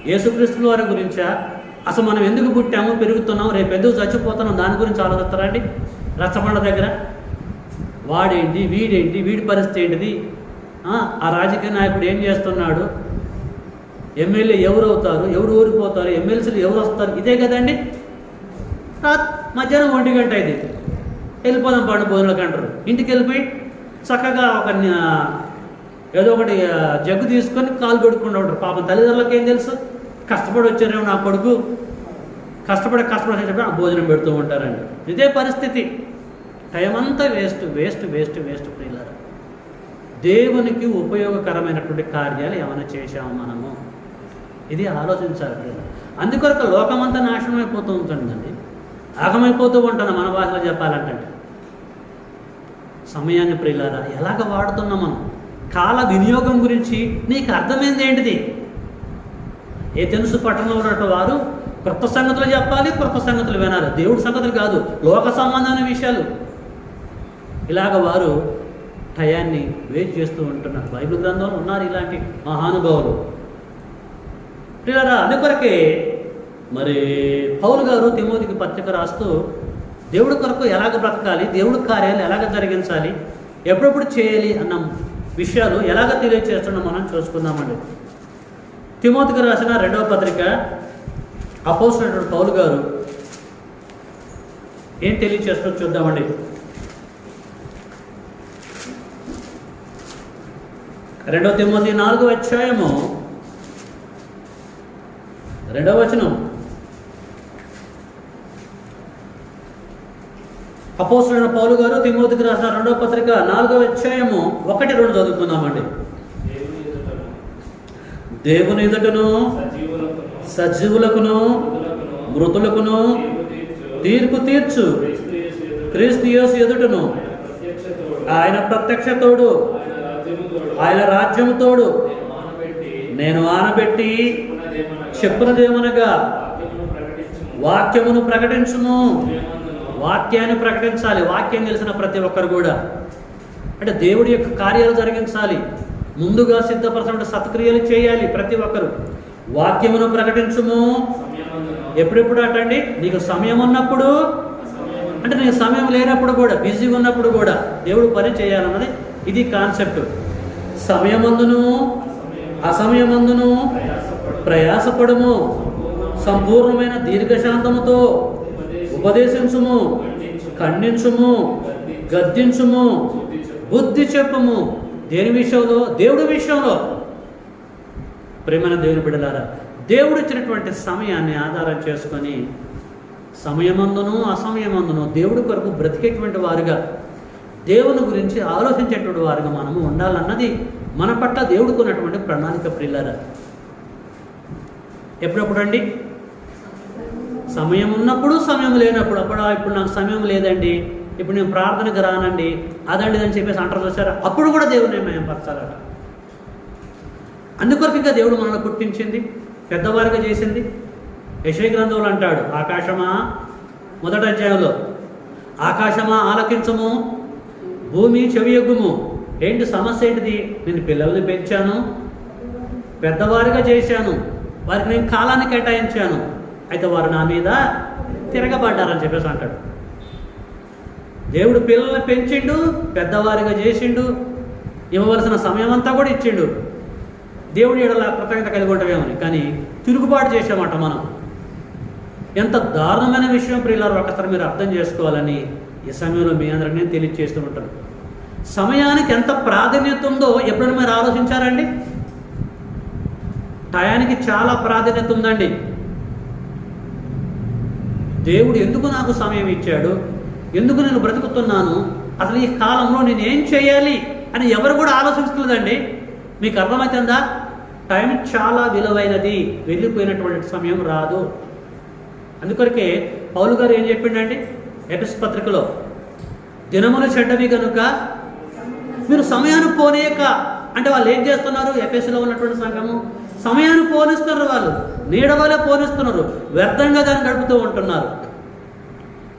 Speaker 1: యేసుక్రీస్తుల వారి గురించా? అసలు మనం ఎందుకు పుట్టాము, పెరుగుతున్నాం, రేపు ఎందుకు చచ్చిపోతున్నాం దాని గురించి ఆలోచిస్తారా అండి? రచ్చబండ దగ్గర వాడేంటి, వీడేంటి, వీడి పరిస్థితి ఏంటిది, ఆ రాజకీయ నాయకుడు ఏం చేస్తున్నాడు, ఎమ్మెల్యే ఎవరు అవుతారు, ఎవరు ఊరిపోతారు, ఎమ్మెల్సీలు ఎవరు వస్తారు, ఇదే కదండి. మధ్యాహ్నం 1 గంట ఇది వెళ్ళిపోదాం పండు భోజనాలకు అంటారు. ఇంటికి వెళ్ళిపోయి చక్కగా ఒక ఏదో ఒకటి జగ్గు తీసుకొని కాలు కొడుకుంటూ ఉంటారు. పాపం తల్లిదండ్రులకు ఏం తెలుసు, కష్టపడి వచ్చారేమో నా కొడుకు, కష్టపడి చెప్పి ఆ భోజనం పెడుతూ ఉంటారండి. ఇదే పరిస్థితి. టైం అంతా వేస్ట్ వేస్ట్ వేస్ట్ వేస్ట్ ప్రియులారా. దేవునికి ఉపయోగకరమైనటువంటి కార్యాలు ఏమైనా చేశాము మనము? ఇది ఆలోచించాలి ప్రియులారా. అందుకొరకు లోకమంతా నాశనం అయిపోతూ ఉంటుందండి, ఆగమైపోతూ ఉంటాను మన భాషలో చెప్పాలంటే. సమయాన్ని ప్రియులారా ఎలాగ వాడుతున్నాం మనం? కాల వినియోగం గురించి నీకు అర్థమైంది ఏంటిది? ఏ తెలుసు పట్టణంలో ఉన్నటువంటి వారు క్రొత్త సంగతులు చెప్పాలి, క్రొత్త సంగతులు వినాలి. దేవుడి సంగతులు కాదు, లోక సంబంధమైన విషయాలు. ఇలాగ వారు టయాన్ని వేస్ట్ చేస్తూ ఉంటున్నారు. బైబిల్ గ్రంథంలో ఉన్నారు ఇలాంటి మహానుభావులు ప్రియులారా. అందుకొరకే మరి పౌలు గారు తిమోతికి పత్రిక రాస్తూ దేవుడి కొరకు ఎలాగ బ్రతకాలి, దేవుడి కార్యాలు ఎలాగ జరిగించాలి, ఎప్పుడెప్పుడు చేయాలి అన్న విషయాలు ఎలాగ తెలియజేస్తున్నాం మనం చూసుకుందామండి. తిమోతికి రాసిన 2వ పత్రిక అపోస్తలుడైన పౌలు గారు ఏం తెలియజేస్తున్నా చూద్దామండి. 2 తిమోతి 4వ అధ్యాయము 2వ వచనం. అపోస్తలుడైన పౌలు గారు తిమోతికి రాసిన 2వ పత్రిక 4వ అధ్యాయము 1-2 చదువుకుందామండి. దేవుని ఎదుటను సజీవులకును మృతులకును తీర్పు తీర్చు క్రీస్తు యేసు ఎదుటను ఆయన ప్రత్యక్ష తోడు, ఆయన రాజ్యము తోడు నేను ఆనబెట్టి చెప్పునదేమనగా వాక్యమును ప్రకటించును. వాక్యాన్ని ప్రకటించాలి. వాక్యం తెలిసిన ప్రతి ఒక్కరు కూడా అంటే దేవుడి యొక్క కార్యాలు జరిగించాలి. ముందుగా సిద్ధపరచబడిన సత్క్రియలు చేయాలి ప్రతి ఒక్కరు. వాక్యమును ప్రకటించుము. ఎప్పుడెప్పుడు అటండి? నీకు సమయం ఉన్నప్పుడు, అంటే నీకు సమయం లేనప్పుడు కూడా, బిజీగా ఉన్నప్పుడు కూడా దేవుడు పని చేయాలన్నది ఇది కాన్సెప్ట్. సమయమందును అసమయమందును ప్రయాసపడము, సంపూర్ణమైన దీర్ఘశాంతముతో ఉపదేశించుము, ఖండించుము, గద్దించుము, బుద్ధి చెప్పుము. దేని విషయంలో? దేవుడి విషయంలో. ప్రేమైన దేవుని బిడ్డలారా, దేవుడు ఇచ్చినటువంటి సమయాన్ని ఆధారం చేసుకొని సమయమందును అసమయమందును దేవుడి కొరకు బ్రతికేటువంటి వారుగా, దేవుని గురించి ఆలోచించేటువంటి వారుగా మనము ఉండాలన్నది మన పట్ల దేవుడికి ఉన్నటువంటి ప్రణాళిక ప్రియులారా. ఎప్పుడప్పుడు అండి? సమయం ఉన్నప్పుడు, సమయం లేనప్పుడు. ఇప్పుడు నాకు సమయం లేదండి, ఇప్పుడు నేను ప్రార్థనకు రానండి, అదండి అని చెప్పేసి అంటారు చూసారా, అప్పుడు కూడా దేవుడిని మహిమపరచాలట. అందుకొరకు ఇంకా దేవుడు మనల్ని పుట్టించింది, పెద్దవారిగా చేసింది. యెషయా గ్రంథంలో అంటాడు, ఆకాశమా, మొదటి అధ్యాయంలో, ఆకాశమా ఆలకించము, భూమి చెవియొగ్గుము. ఏంటి సమస్య ఏంటిది? నేను పిల్లల్ని పెంచాను, పెద్దవారిగా చేశాను, వారికి నేను కాలాన్ని కేటాయించాను, అయితే వారు నా మీద తిరగబడ్డారని చెప్పేసి అంటాడు. దేవుడు పిల్లల్ని పెంచిండు, పెద్దవారిగా చేసిండు, ఇవ్వవలసిన సమయం అంతా కూడా ఇచ్చిండు. దేవుడి ఎడల కృతజ్ఞత కలిగి ఉంటామేమని, కానీ తిరుగుబాటు చేసామంట మనం. ఎంత దారుణమైన విషయం ప్రియులారు, ఒకసారి మీరు అర్థం చేసుకోవాలని ఈ సమయంలో మీ అందరికీ నేను తెలియజేస్తూ ఉంటాను. సమయానికి ఎంత ప్రాధాన్యత ఉందో ఎప్పుడైనా మీరు ఆలోచించారండి? టయానికి చాలా ప్రాధాన్యత ఉందండి. దేవుడు ఎందుకు నాకు సమయం ఇచ్చాడు, ఎందుకు నేను బ్రతుకుతున్నాను, అసలు ఈ కాలంలో నేను ఏం చేయాలి అని ఎవరు కూడా ఆలోచించలేదండి. మీకు అర్థమవుతుందా? టైం చాలా విలువైనది, వెళ్ళిపోయినటువంటి సమయం రాదు. అందుకొరకే పౌలు గారు ఏం చెప్పిండండి ఎఫెసు పత్రికలో, దినములు చెడ్డవి కనుక మీరు సమయాన్ని పోనీయక. అంటే వాళ్ళు ఏం చేస్తున్నారు? ఎఫెసులో ఉన్నటువంటి సంఘము సమయాన్ని పోనిస్తున్నారు, వాళ్ళు నీడవలే పోనిస్తున్నారు, వ్యర్థంగా దాన్ని గడుపుతూ ఉంటున్నారు.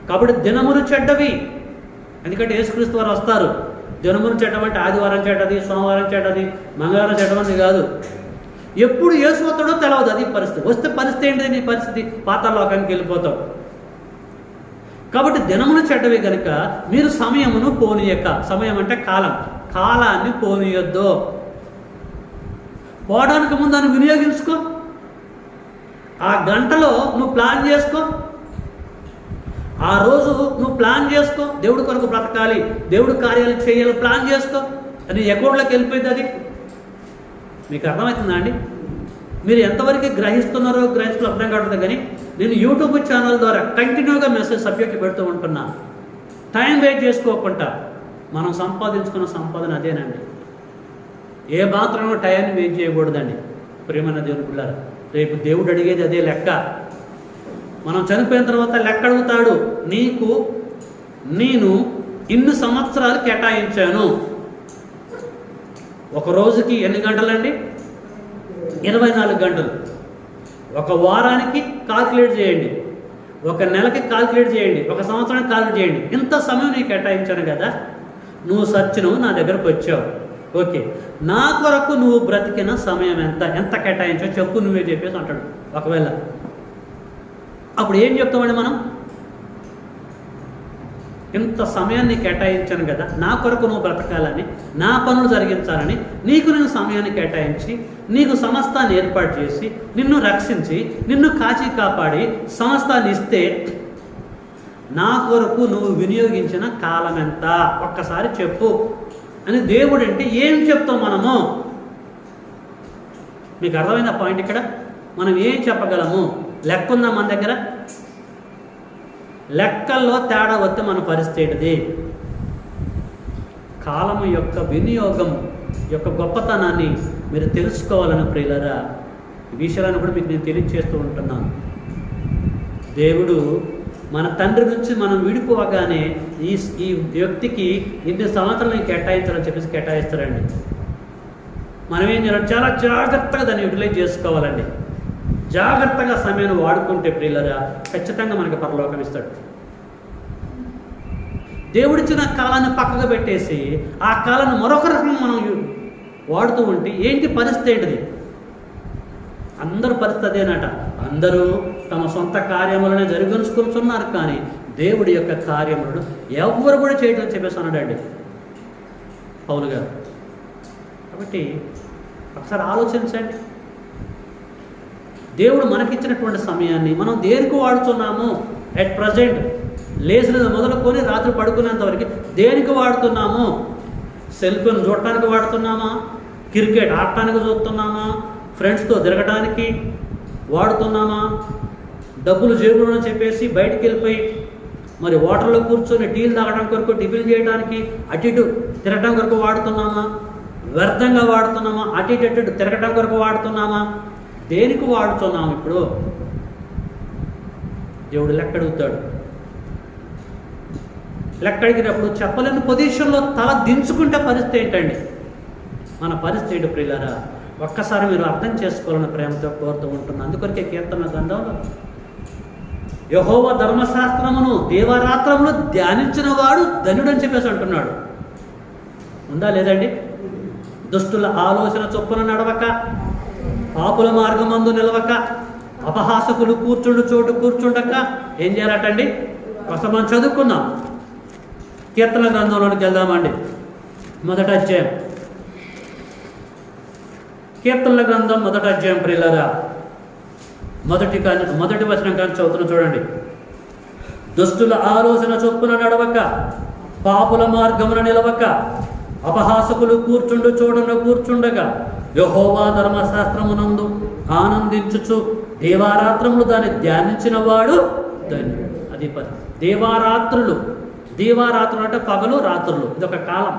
Speaker 1: కాబట్టి దినములు చెడ్డవి. ఎందుకంటే యేసుక్రీస్తు వారు వస్తారు. దినములు చెడ్డమంటే ఆదివారం చెడ్డది, సోమవారం చెడ్డది, మంగళవారం చెడ్డమని కాదు. ఎప్పుడు యేసు వస్తాడో తెలియదు. అది పరిస్థితి. వస్తే పరిస్థితి ఏంటిది? నీ పరిస్థితి పాతాళలోకానికి వెళ్ళిపోతావు. కాబట్టి దినములు చెడ్డవి కనుక మీరు సమయమును పోనీయక, సమయం అంటే కాలం, కాలాన్ని పోనీయొద్దు. పోవడానికి ముందు దాన్ని వినియోగించుకో. ఆ గంటలో నువ్వు ప్లాన్ చేసుకో, ఆ రోజు నువ్వు ప్లాన్ చేసుకో. దేవుడి కొరకు బ్రతకాలి, దేవుడి కార్యాలు చేయాలి, ప్లాన్ చేసుకో. అది అకౌంట్లోకి వెళ్ళిపోయింది. అది మీకు అర్థమవుతుందా అండి? మీరు ఎంతవరకు గ్రహిస్తున్నారో గ్రహిస్తూ అర్థం కావట్లేదు. కానీ నేను యూట్యూబ్ ఛానల్ ద్వారా కంటిన్యూగా మెసేజ్ సబ్జెక్ట్ పెడుతూ ఉంటున్నా. టైం వేస్ట్ చేసుకోకుండా మనం సంపాదించుకున్న సంపాదన అదేనండి. ఏ మాత్రమో టైంని వేస్ట్ చేయకూడదండి. ప్రియమైన దేవుని పిల్లలు, రేపు దేవుడు అడిగేది అదే లెక్క. మనం చనిపోయిన తర్వాత లెక్క అడుగుతాడు. నేను ఇన్ని సంవత్సరాలు కేటాయించాను. ఒక రోజుకి ఎన్ని గంటలండి? 24 గంటలు. ఒక వారానికి కాల్కులేట్ చేయండి, ఒక నెలకి కాల్కులేట్ చేయండి, ఒక సంవత్సరానికి కాల్కులేట్ చేయండి. ఇంత సమయం నీకు కేటాయించాను కదా. నువ్వు సచ్చినవు, నా దగ్గరకు వచ్చావు. ఓకే, నా కొరకు నువ్వు బ్రతికిన సమయం ఎంత కేటాయించావు చెప్పు, నువ్వే చెప్పేసి అంటాడు. ఒకవేళ అప్పుడు ఏం చెప్తామండి మనం? ఇంత సమయాన్ని కేటాయించాను కదా, నా కొరకు నువ్వు బ్రతకాలని, నా పనులు జరిగించాలని నీకు నేను సమయాన్ని కేటాయించి, నీకు సమస్తాన్ని ఏర్పాటు చేసి, నిన్ను రక్షించి, నిన్ను కాచి కాపాడి సమస్తాన్ని ఇస్తే నా కొరకు నువ్వు వినియోగించిన కాలం ఎంత ఒక్కసారి చెప్పు అని దేవుడు అంటే ఏం చెప్తాం మనము? మీకు అర్థమైన పాయింట్ ఇక్కడ? మనం ఏం చెప్పగలము? లెక్క ఉందా మన దగ్గర? లెక్కల్లో తేడా వస్తే మన పరిస్థితి ఏంటిది? కాలము యొక్క వినియోగం యొక్క గొప్పతనాన్ని మీరు తెలుసుకోవాలని ప్రియులారా, ఈ విషయాలను కూడా మీకు నేను తెలియజేస్తూ ఉంటున్నాను. దేవుడు మన తండ్రి నుంచి మనం విడిపోగానే ఈ వ్యక్తికి ఇన్ని సంవత్సరాలు కేటాయించాలని చెప్పేసి కేటాయిస్తారండి. మనం ఏం చేయాలి? చాలా జాగ్రత్తగా దాన్ని యూటిలైజ్ చేసుకోవాలండి. జాగ్రత్తగా సమయాన్ని వాడుకుంటే ప్రియులరా ఖచ్చితంగా మనకి పరలోకం ఇస్తాడు. దేవుడిచ్చిన కాలాన్ని పక్కకు పెట్టేసి ఆ కాలాన్ని మరొక రకంగా మనం వాడుతూ ఉంటే ఏంటి పరిస్థితి ఏంటిది? అందరు పరిస్థితి అదేనట. అందరూ తమ సొంత కార్యములనే జరిగించుకుంటున్నారు, కానీ దేవుడి యొక్క కార్యములను ఎవరు కూడా చేయడం చెప్పేసి అన్నాడండి పౌలు గారు. కాబట్టి ఒకసారి ఆలోచించండి. దేవుడు మనకిచ్చినటువంటి సమయాన్ని మనం దేనికి వాడుతున్నాము? అట్ ప్రజెంట్ లేచిన మొదలుకొని రాత్రి పడుకునేంత వరకు దేనికి వాడుతున్నాము? సెల్ ఫోన్ చూడటానికి వాడుతున్నామా? క్రికెట్ ఆడటానికి చూస్తున్నామా? ఫ్రెండ్స్తో తిరగడానికి వాడుతున్నామా? డబ్బులు జేబులో చెప్పేసి బయటికి వెళ్ళిపోయి మరి వాటర్లో కూర్చొని టీలు తాగడం కొరకు, టిఫిన్ చేయడానికి అటు ఇటు తిరగడం కొరకు వాడుతున్నామా? వ్యర్థంగా వాడుతున్నామా? అటు ఇటు తిరగడం కొరకు వాడుతున్నామా? దేనికి వాడుతున్నాము? ఇప్పుడు దేవుడు లెక్క అడుగుతాడు. లెక్క అడిగినప్పుడు చెప్పలేని పొజిషన్లో తల దించుకుంటే పరిస్థితి ఏంటండి? మన పరిస్థితి ఏంటి ప్రియులారా? ఒక్కసారి మీరు అర్థం చేసుకోవాలని ప్రేమతో కోరుతూ ఉంటున్నాను. అందుకొరకే కీర్తన గ్రంథంలో యెహోవా ధర్మశాస్త్రమును దేవరాత్రములు ధ్యానించిన వాడు ధన్యుడు అని చెప్పేసి అంటున్నాడు. ఉందా లేదండి? దుష్టుల ఆలోచన చొప్పున నడవక, పాపుల మార్గమందు నిలవక, అపహాసకులు కూర్చుండు చోటు కూర్చుండక ఏం చేయాలటండి? ఒకసారి మనం చదువుకుందాం. కీర్తన గ్రంథంలోనికి వెళ్దామండి. మొదటి అధ్యాయం, కీర్తనల గ్రంథం మొదటి అధ్యాయం ప్రియులారా, మొదటి వచనం కానీ చదువుతున్న చూడండి. దుష్టుల ఆలోచన చొప్పున నడవక, పాపుల మార్గమున నిలవక, అపహాసకులు కూర్చుండు చోటున కూర్చుండగా, యెహోవా ధర్మశాస్త్రమునందు ఆనందించుచు దేవారాత్రములు దాన్ని ధ్యానించిన వాడు ధన్యుడు. అది దేవారాత్రులు. దీవారాత్రులు అంటే పగలు రాత్రులు. ఇదొక కాలం,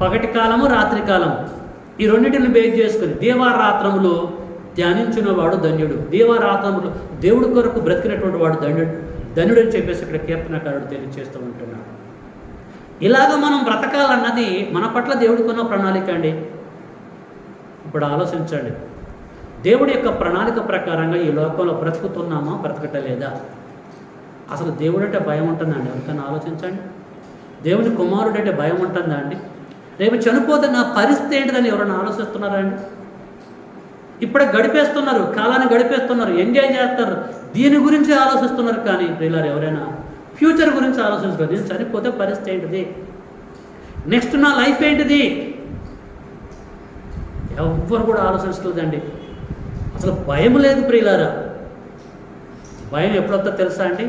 Speaker 1: పగటి కాలము రాత్రి కాలము. ఈ రెండింటిని బేస్ చేసుకుని దీవారాత్రములు ధ్యానించిన వాడు ధన్యుడు. దీవారాత్రములు దేవుడి కొరకు బ్రతికినటువంటి వాడు ధన్యుడు అని చెప్పేసి ఇక్కడ కీర్తనకారుడు తెలియజేస్తూ ఉంటున్నాడు. ఇలాగ మనం బ్రతకాలన్నది మన పట్ల దేవుడికి ఉన్న ప్రణాళిక అండి. ఇప్పుడు ఆలోచించండి, దేవుడి యొక్క ప్రణాళిక ప్రకారంగా ఈ లోకంలో బ్రతుకుతున్నామా, బ్రతకటలేదా? అసలు దేవుడు అంటే భయం ఉంటుందా అండి? ఎవరికైనా ఆలోచించండి. దేవుని కుమారుడు అంటే భయం ఉంటుందా అండి? రేపు చనిపోతే నా పరిస్థితి ఏంటిదని ఎవరైనా ఆలోచిస్తున్నారా అండి? ఇప్పుడే గడిపేస్తున్నారు, కాలాన్ని గడిపేస్తున్నారు, ఎంజాయ్ చేస్తారు, దీని గురించి ఆలోచిస్తున్నారు. కానీ ప్రియులారు ఎవరైనా ఫ్యూచర్ గురించి ఆలోచిస్తారు. నేను చనిపోతే పరిస్థితి ఏంటిది, నెక్స్ట్ నా లైఫ్ ఏంటిది, ఎవ్వరు కూడా ఆలోచించలేదండి. అసలు భయం లేదు ప్రియులారా. భయం ఎప్పుడొస్తా తెలుసా అండి?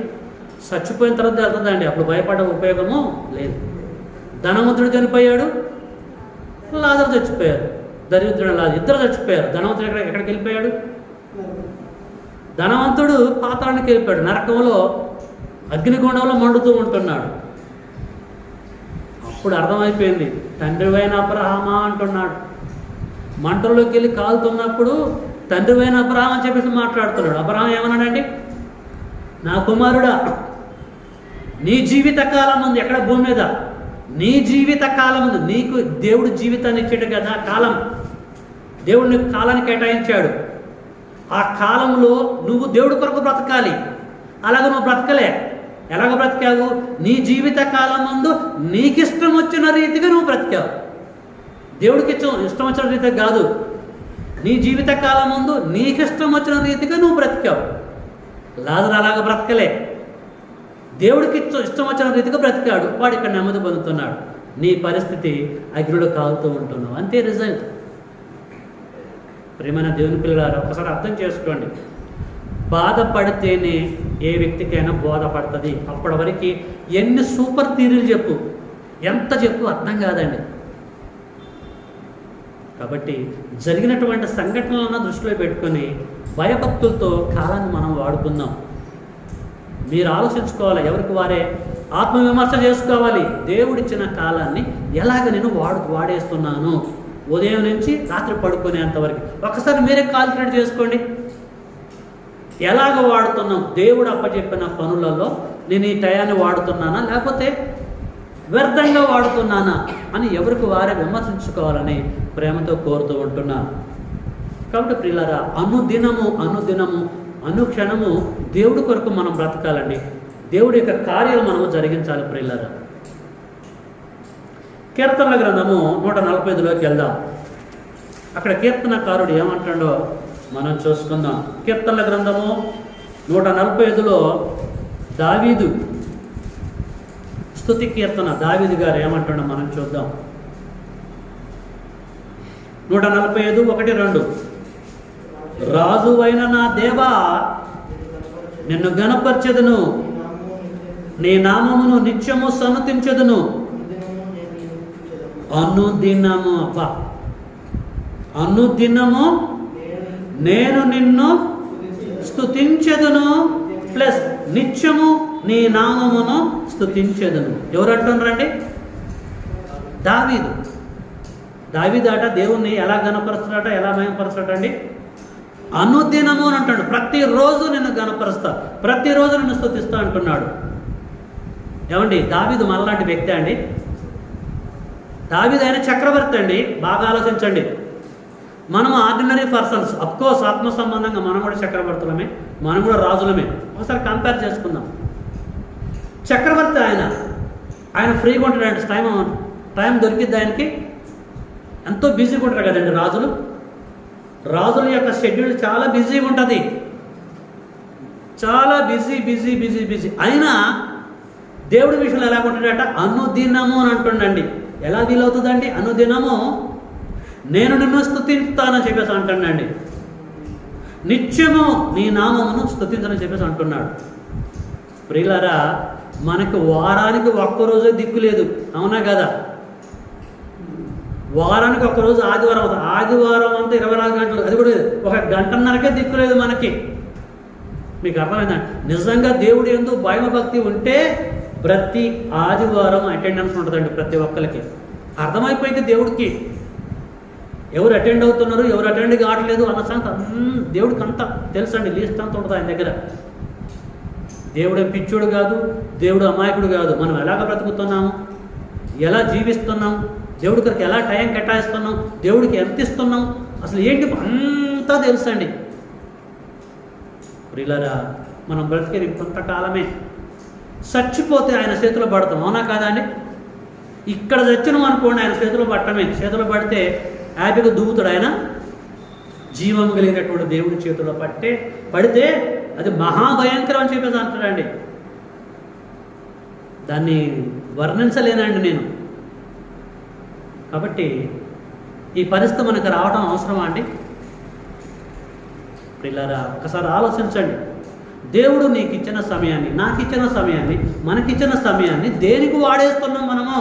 Speaker 1: చచ్చిపోయిన తర్వాత వెళ్తుందండి. అప్పుడు భయపడే ఉపయోగము లేదు. ధనవంతుడు చనిపోయాడు, లాజరు చచ్చిపోయారు. దరిద్రుడు లాజరు ఇద్దరు చచ్చిపోయారు. ధనవంతుడు ఎక్కడికి వెళ్ళిపోయాడు? ధనవంతుడు పాతాళానికి వెళ్ళిపోయాడు, నరకంలో అగ్నిగుండంలో మండుతూ ఉంటున్నాడు. అప్పుడు అర్థమైపోయింది, తండ్రివైన అబ్రహామా అంటున్నాడు. మంటల్లోకి వెళ్ళి కాలుతున్నప్పుడు తండ్రివైన అబ్రహాం అని చెప్పేసి మాట్లాడుతున్నాడు. అబ్రహాం ఏమన్నాడండి? నా కుమారుడా, నీ జీవిత కాలం ఉంది ఎక్కడ భూమి మీద, నీ జీవిత కాలం ఉంది. నీకు దేవుడు జీవితాన్ని ఇచ్చాడు కదా, కాలం దేవుడు నీకు కాలాన్ని కేటాయించాడు. ఆ కాలంలో నువ్వు దేవుడి కొరకు బ్రతకాలి. అలాగ నువ్వు బ్రతకలే. ఎలాగ బ్రతికావు? నీ జీవిత కాలం ముందు నీకిష్టం వచ్చిన రీతిగా నువ్వు బ్రతికావు. దేవుడికి ఇష్టం వచ్చిన రీతిగా కాదు. నీ జీవిత కాలం ముందు నీకిష్టం వచ్చిన రీతిగా నువ్వు బ్రతికావు. లాజరు అలాగ బ్రతకలే. దేవుడికి ఇష్టం వచ్చిన రీతిగా బ్రతికాడు. వాడు ఇక్కడ నెమ్మది పొందుతున్నాడు. నీ పరిస్థితి అగ్నిలో కాలుతూ ఉంటున్నావు, అంతే రిజల్ట్. ప్రియమైన దేవుని పిల్లలారా, ఒకసారి అర్థం చేసుకోండి. బాధపడితేనే ఏ వ్యక్తికైనా బోధపడుతుంది. అప్పటి వరకు ఎన్ని సూపర్ థియరీలు చెప్పు, ఎంత చెప్పు అర్థం కాదండి. కాబట్టి జరిగినటువంటి సంఘటనలను దృష్టిలో పెట్టుకొని భయభక్తులతో కాలాన్ని మనం వాడుకుందాం. మీరు ఆలోచించుకోవాలి, ఎవరికి వారే ఆత్మవిమర్శ చేసుకోవాలి. దేవుడిచ్చిన కాలాన్ని ఎలాగ నేను వాడేస్తున్నాను, ఉదయం నుంచి రాత్రి పడుకునేంతవరకు ఒకసారి మీరే కాల్కులేట్ చేసుకోండి. ఎలాగ వాడుతున్నాం? దేవుడు అప్పచెప్పిన పనులలో నేను ఈ టయాన్ని వాడుతున్నానా, లేకపోతే వ్యర్థంగా వాడుతున్నానా అని ఎవరికి వారే విమర్శించుకోవాలని ప్రేమతో కోరుతూ ఉంటున్నాను. కాబట్టి ప్రియులారా, అనుదినము అనుక్షణము దేవుడి కొరకు మనం బ్రతకాలండి. దేవుడి యొక్క కార్యాలు మనము జరిగించాలి ప్రియులారా. కీర్తనల గ్రంథము 145లోకి వెళ్దాం. అక్కడ కీర్తనకారుడు ఏమంటాడో మనం చూసుకుందాం. కీర్తనల గ్రంథము 145లో దావీదు స్తుతి కీర్తన, దావీదు గారు ఏమంటాడో మనం చూద్దాం. 145, 1, 2. రాజువైన నా దేవా, నిన్ను గణపరచెదను, నీ నామమును నిత్యము సన్నతించెదను. అనుదినము, అబ్బా, అనుదినము నేను నిన్ను స్తుతించెదను ప్లస్ నిత్యము నీ నామమును స్తుతించెదను. ఎవరు అంటున్నారండి? దావీదు. దావీదాట దేవుణ్ణి ఎలా గణపరుస్తాడట, ఎలా మహిమపరుస్తాడండి? అనుదినము అని అంటాడు. ప్రతిరోజు నిన్ను గణపరుస్తా, ప్రతిరోజు నిన్ను స్తుతిస్తా అంటున్నాడు. ఏమండి, దావీదు మనలాంటి వ్యక్తి అండి? దావీదు ఆయన చక్రవర్తి అండి. బాగా ఆలోచించండి. మనం ఆర్డినరీ పర్సన్స్. అఫ్కోర్స్ ఆత్మ సంబంధంగా మనం కూడా చక్రవర్తులమే, మనం కూడా రాజులమే. ఒకసారి కంపేర్ చేసుకుందాం. చక్రవర్తి ఆయన ఫ్రీగా ఉంటాడండి. టైం దొరికిద్ది ఆయనకి. ఎంతో బిజీగా ఉంటారు కదండి రాజుల యొక్క షెడ్యూల్ చాలా బిజీగా ఉంటుంది. చాలా బిజీ. అయినా దేవుడి విషయంలో ఎలా ఉంటాడట? అనుదినము అని అంటుండండి. ఎలా వీలవుతుందండి? అనుదినము నేను నిన్ను స్తుతిస్తానని చెప్పేసి అంటున్నాండి. నిత్యము నీ నామమును స్తుతించని చెప్పేసి అంటున్నాడు. ప్రియులారా, మనకు వారానికి ఒక్కరోజే దిక్కు లేదు, అవునా కదా? వారానికి ఒక్కరోజు ఆదివారం అవుతుంది. ఆదివారం అంతా 24 గంటలు, అది కూడా 1 గంటన్నరకే దిక్కు లేదు మనకి. మీకు అర్థమైందండి? నిజంగా దేవుడు యందు భయభక్తి ఉంటే ప్రతి ఆదివారం అటెండెన్స్ ఉంటుందండి ప్రతి ఒక్కరికి. అర్థమైపోయింది దేవుడికి ఎవరు అటెండ్ అవుతున్నారు, ఎవరు అటెండ్ కావట్లేదు అన్న సంగతి దేవుడికి అంతా తెలుసండి. లిస్ట్ అంతా ఉంటుంది ఆయన దగ్గర. దేవుడు పిచ్చోడు కాదు, దేవుడు అమాయకుడు కాదు. మనం ఎలాగ బ్రతుకుతున్నాము, ఎలా జీవిస్తున్నాం, దేవుడి కొరకు ఎలా టైం కేటాయిస్తున్నాం, దేవుడికి ఎంత ఇస్తున్నాం, అసలు ఏంటి అంతా తెలుసండి. ప్రియులారా, మనం బ్రతికేది కొంతకాలమే. చచ్చిపోతే ఆయన చేతిలో పడతాం, అవునా కాదా అండి? ఇక్కడ చచ్చినాం అనుకోండి, ఆయన చేతిలో పట్టమే. చేతిలో పడితే హ్యాపీగా దూకుతాడు ఆయన. జీవం కలిగినటువంటి దేవుడి చేతిలో పడితే అది మహాభయంకరం అని చెప్పేసి అంటాడండి. దాన్ని వర్ణించలేనండి నేను. కాబట్టి ఈ పరిస్థితి మనకు రావడం అవసరమా అండి? పిల్లరా, ఒకసారి ఆలోచించండి. దేవుడు నీకు ఇచ్చిన సమయాన్ని, నాకు ఇచ్చిన సమయాన్ని, మనకిచ్చిన సమయాన్ని దేనికి వాడేస్తున్నాం మనము?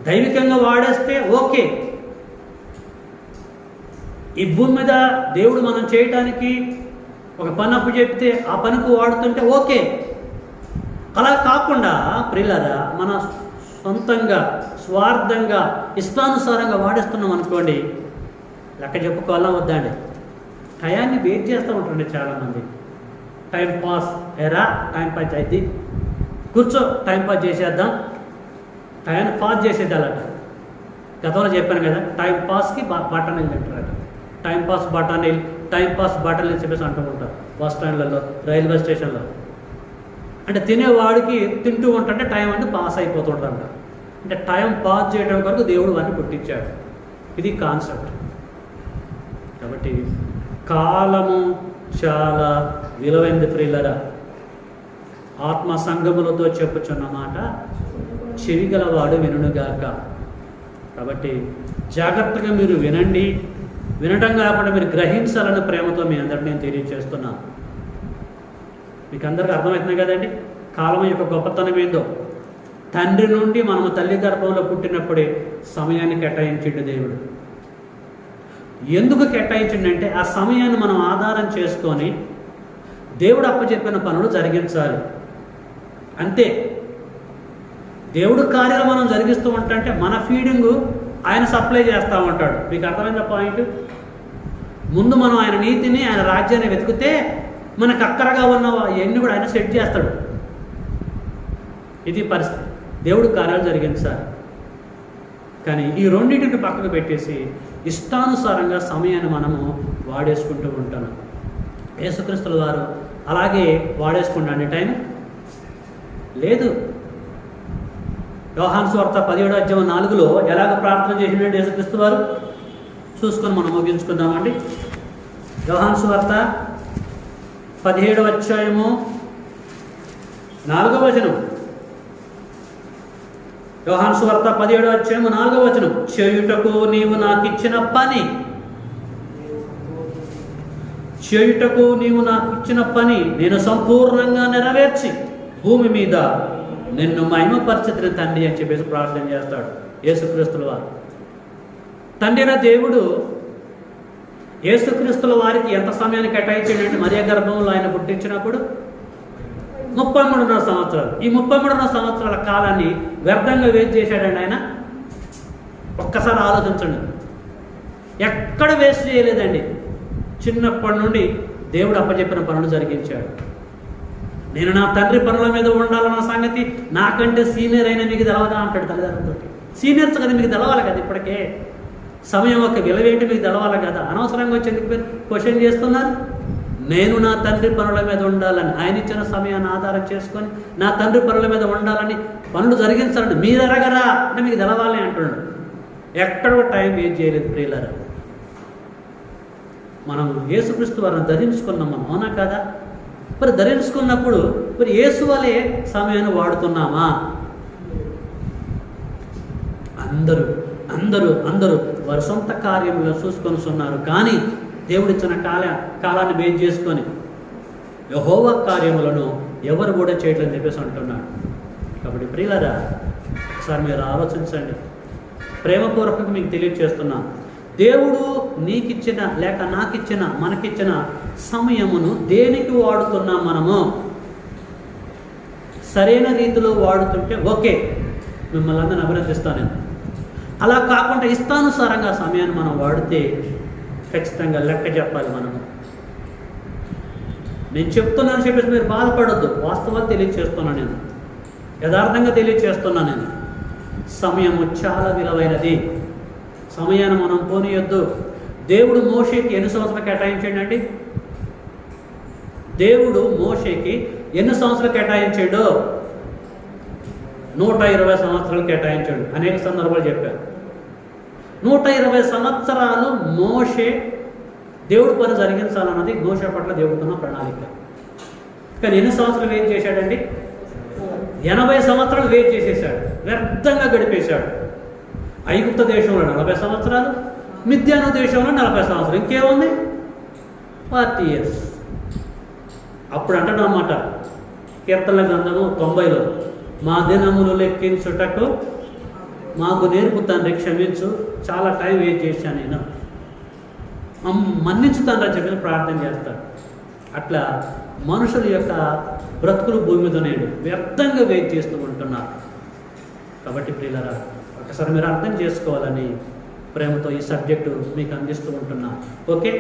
Speaker 1: దైవికంగా వాడేస్తే ఓకే. ఈ భూమి మీద దేవుడు మనం చేయటానికి ఒక పని అప్పు చెప్తే ఆ పనికి వాడుతుంటే ఓకే. అలా కాకుండా ప్రియులారా, మన సొంతంగా స్వార్థంగా ఇష్టానుసారంగా వాడేస్తున్నాం అనుకోండి, లెక్క చెప్పుకోవాలా వద్దండి. టయాన్ని వెయిట్ చేస్తూ ఉంటారండి చాలామంది. టైం పాస్, ఎరా టైం పాస్ అయితే కూర్చో, టైం పాస్ చేసేద్దాం, టైం పాస్ చేసేద్దాలట. గతంలో చెప్పాను కదా, టైం పాస్కి బటన్ అంటారట. టైం పాస్ బటన్ అని చెప్పేసి అంటూ ఉంటారు బస్ స్టాండ్లలో, రైల్వే స్టేషన్లో. అంటే తినేవాడికి తింటూ ఉంటుంటే టైం అంటే పాస్ అయిపోతుంటారంట. అంటే టైం పాస్ చేయడం వరకు దేవుడు వాడిని పుట్టించాడు. ఇది కాన్సెప్ట్. కాబట్టి కాలము చాలా విలువైంది ప్రియులరా. ఆత్మ సంగములతో చెప్పుచున్న మాట చెవిగలవాడు వినుగాక. కాబట్టి జాగ్రత్తగా మీరు వినండి. వినటం కాకుండా మీరు గ్రహించాలన్న ప్రేమతో మీ అందరినీ నేను తెలియజేస్తున్నాను. మీకు అందరికీ అర్థమవుతుంది కదండి కాలం యొక్క గొప్పతనం ఏందో. తండ్రి నుండి మనము తల్లి గర్భంలో పుట్టినప్పుడే సమయాన్ని కేటాయించిండు దేవుడు. ఎందుకు కేటాయించిండంటే ఆ సమయాన్ని మనం ఆధారం చేసుకొని దేవుడు అప్పచెప్పిన పనులు జరిగించాలి, అంతే. దేవుడు కార్యాలు మనం జరిగిస్తూ ఉంటే మన ఫీడింగు ఆయన సప్లై చేస్తూ ఉంటాడు. మీకు అర్థమైందా పాయింట్? ముందు మనం ఆయన నీతిని, ఆయన రాజ్యాన్ని వెతికితే మనకు అక్కరగా ఉన్న ఎన్ని కూడా ఆయన సెట్ చేస్తాడు. ఇది పరిస్థితి. దేవుడు కార్యాలు జరిగించాలి. కానీ ఈ రెండింటిని పక్కకు పెట్టేసి ఇష్టానుసారంగా సమయాన్ని మనము వాడేసుకుంటూ ఉంటాము. యేసుక్రీస్తుల వారు అలాగే వాడేసుకున్నాడు టైం లేదు. యోహాను సువార్త 17:4 ఎలాగ ప్రార్థన చేసినాడు యేసుక్రీస్తు వారు చూసుకొని మనం ముగించుకుందామండి. యోహాను సువార్త 17:4 యోహాను సువార్త 17:4 చేయుటకు నీవు నాకు ఇచ్చిన పని నేను సంపూర్ణంగా నెరవేర్చి భూమి మీద నిన్ను మహిమపరచని తండ్రి అని చెప్పేసి ప్రార్థన చేస్తాడు యేసుక్రీస్తుల వారు. తండ్రి అయిన దేవుడు యేసుక్రీస్తుల వారికి ఎంత సమయాన్ని కేటాయించాడంటే మరియ గర్భంలో ఆయన పుట్టించినప్పుడు 33.5 సంవత్సరాలు. ఈ 33.5 సంవత్సరాల కాలాన్ని వ్యర్థంగా వేస్ట్ చేశాడండి ఆయన. ఒక్కసారి ఆలోచించండి. ఎక్కడ వేస్ట్ చేయలేదండి. చిన్నప్పటి నుండి దేవుడు అప్పచెప్పిన పనులు జరిగించాడు. నేను నా తండ్రి పనుల మీద ఉండాలన్న సంగతి నాకంటే సీనియర్ అయినా మీకు తెలవదా అంటాడు తల్లిదండ్రులతో. సీనియర్స్ కదా, మీకు తెలవాలి కదా. ఇప్పటికే సమయం ఒక విలువేంటి మీకు తెలవాలి కదా. అనవసరంగా వచ్చి ఎందుకు మీరు క్వశ్చన్ చేస్తున్నారు? నేను నా తండ్రి పనుల మీద ఉండాలని, ఆయన ఇచ్చిన సమయాన్ని ఆధారం చేసుకొని నా తండ్రి పనుల మీద ఉండాలని పనులు జరిగించాలని మీరు ఎరగరా అంటే మీకు తెలవాలి అంటున్నాడు. ఎక్కడో టైం వేస్ట్ చేయలేదు ప్రియులారా. మనం యేసుక్రీస్తు వారిని ధరించుకున్నాం మనం, అవునా కదా? మరి ధరించుకున్నప్పుడు మరి యేసు వలే సమయాన్ని వాడుతున్నామా? అందరూ అందరూ అందరూ వారి సొంత కార్యముగా చూసుకొని ఉన్నారు. కానీ దేవుడిచ్చిన కాలాన్ని బేస్ చేసుకొని యెహోవా కార్యములను ఎవరు కూడా చేయట్లని చెప్పేసి అంటున్నాడు. కాబట్టి ప్రియులారా, ఒకసారి మీరు ఆలోచించండి. ప్రేమపూర్వకంగా మీకు తెలియజేస్తున్నా, దేవుడు నీకిచ్చిన లేక నాకిచ్చిన మనకిచ్చిన సమయమును దేనికి వాడుతున్నాం మనము? సరైన రీతిలో వాడుతుంటే ఓకే, మిమ్మల్ని అందరిని అభినందిస్తాను నేను. అలా కాకుండా ఇష్టానుసారంగా సమయాన్ని మనం వాడితే ఖచ్చితంగా లెక్క చెప్పాలి మనము. నేను చెప్తున్నాను చెప్పేసి మీరు బాధపడొద్దు. వాస్తవాలు తెలియజేస్తున్నాను నేను, యథార్థంగా తెలియజేస్తున్నాను నేను. సమయము చాలా విలువైనది. సమయాన్ని మనం పోనీయొద్దు. దేవుడు మోషేకి ఎన్ని సంవత్సరాలు కేటాయించాడండి? దేవుడు మోషేకి ఎన్ని సంవత్సరాలు కేటాయించాడు? 120 సంవత్సరాలు కేటాయించాడు. అనేక సందర్భాలు చెప్పారు. 120 సంవత్సరాలు మోషే దేవుడి పని జరిగించాలన్నది మోషే పట్ల దేవుడుకున్న ప్రణాళిక. కానీ ఎన్ని సంవత్సరాలు వెయిట్ చేశాడండి? 80 సంవత్సరాలు వెయిట్ చేసేసాడు, వ్యర్థంగా గడిపేశాడు. ఐగుప్త దేశంలో 40 సంవత్సరాలు, మిద్యాను దేశంలో 40 సంవత్సరాలు, ఇంకేముంది 40 years. అప్పుడు అంటాడు అన్నమాట కీర్తనల గ్రంథము 90లో, మా దినములు లెక్కించుటకు మాకు నేర్పు తండ్రి, క్షమించు, చాలా టైం వెయిట్ చేశాను నేను, మన్నించు తండ్రి అని చెప్పి ప్రార్థన చేస్తాడు. అట్లా మనుషుల యొక్క బ్రతుకులు భూమి మీద నేడు వ్యర్థంగా వెయిట్ చేస్తూ ఉంటున్నారు. కాబట్టి ప్రియులారా, ఒకసారి మీరు అర్థం చేసుకోవాలని ప్రేమతో ఈ సబ్జెక్టు మీకు అందిస్తూ ఉంటున్నా. ఓకే,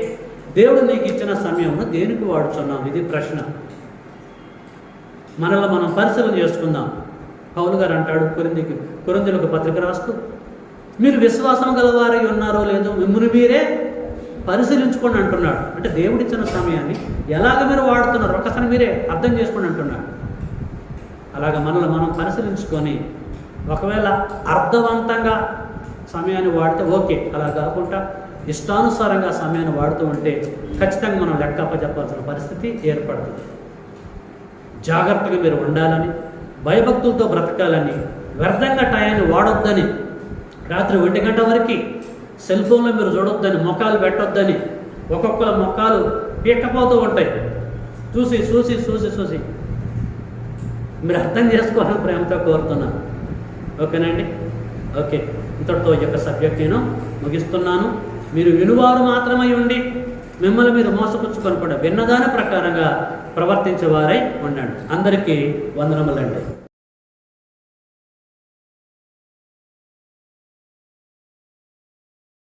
Speaker 1: దేవుడు నీకు ఇచ్చిన సమయంలో దేనికి వాడుతున్నాం? ఇది ప్రశ్న. మనల్ని మనం పరిశీలన చేసుకుందాం. పౌలు గారు అంటాడు కొరింథీయులకు పత్రిక రాస్తూ, మీరు విశ్వాసం గలవారై ఉన్నారో లేదో మిమ్మల్ని మీరే పరిశీలించుకోండి అంటున్నాడు. అంటే దేవుడిచ్చిన సమయాన్ని ఎలాగ మీరు వాడుతున్నారు ఒకసారి మీరే అర్థం చేసుకోండి అంటున్నాడు. అలాగ మనల్ని మనం పరిశీలించుకొని ఒకవేళ అర్థవంతంగా సమయాన్ని వాడితే ఓకే, అలా కాకుండా ఇష్టానుసారంగా సమయాన్ని వాడుతూ ఉంటే ఖచ్చితంగా మనం లెక్క అప్పచెప్పాల్సిన పరిస్థితి ఏర్పడుతుంది. జాగ్రత్తగా మీరు ఉండాలని, భయభక్తులతో బ్రతకాలని, వ్యర్థంగా టయాన్ని వాడొద్దని, రాత్రి 1 గంట వరకు సెల్ ఫోన్లో మీరు చూడొద్దని, మొక్కలు పెట్టొద్దని. ఒక్కొక్కరు మొక్కలు పీక్కపోతూ ఉంటాయి, చూసి చూసి చూసి చూసి. మీరు అర్థం చేసుకోవాలని ప్రేమతో కోరుతున్నాను. ఓకేనండి? ఓకే, ఇంతటితో ఈ యొక్క సబ్జెక్ట్ నేను ముగిస్తున్నాను. మీరు వినువారు మాత్రమై ఉండి మిమ్మల్ని మీరు మోసపుచ్చుకొని కూడా విన్నదాని ప్రకారంగా ప్రవర్తించేవారై ఉండండి. అందరికీ వందనములండి.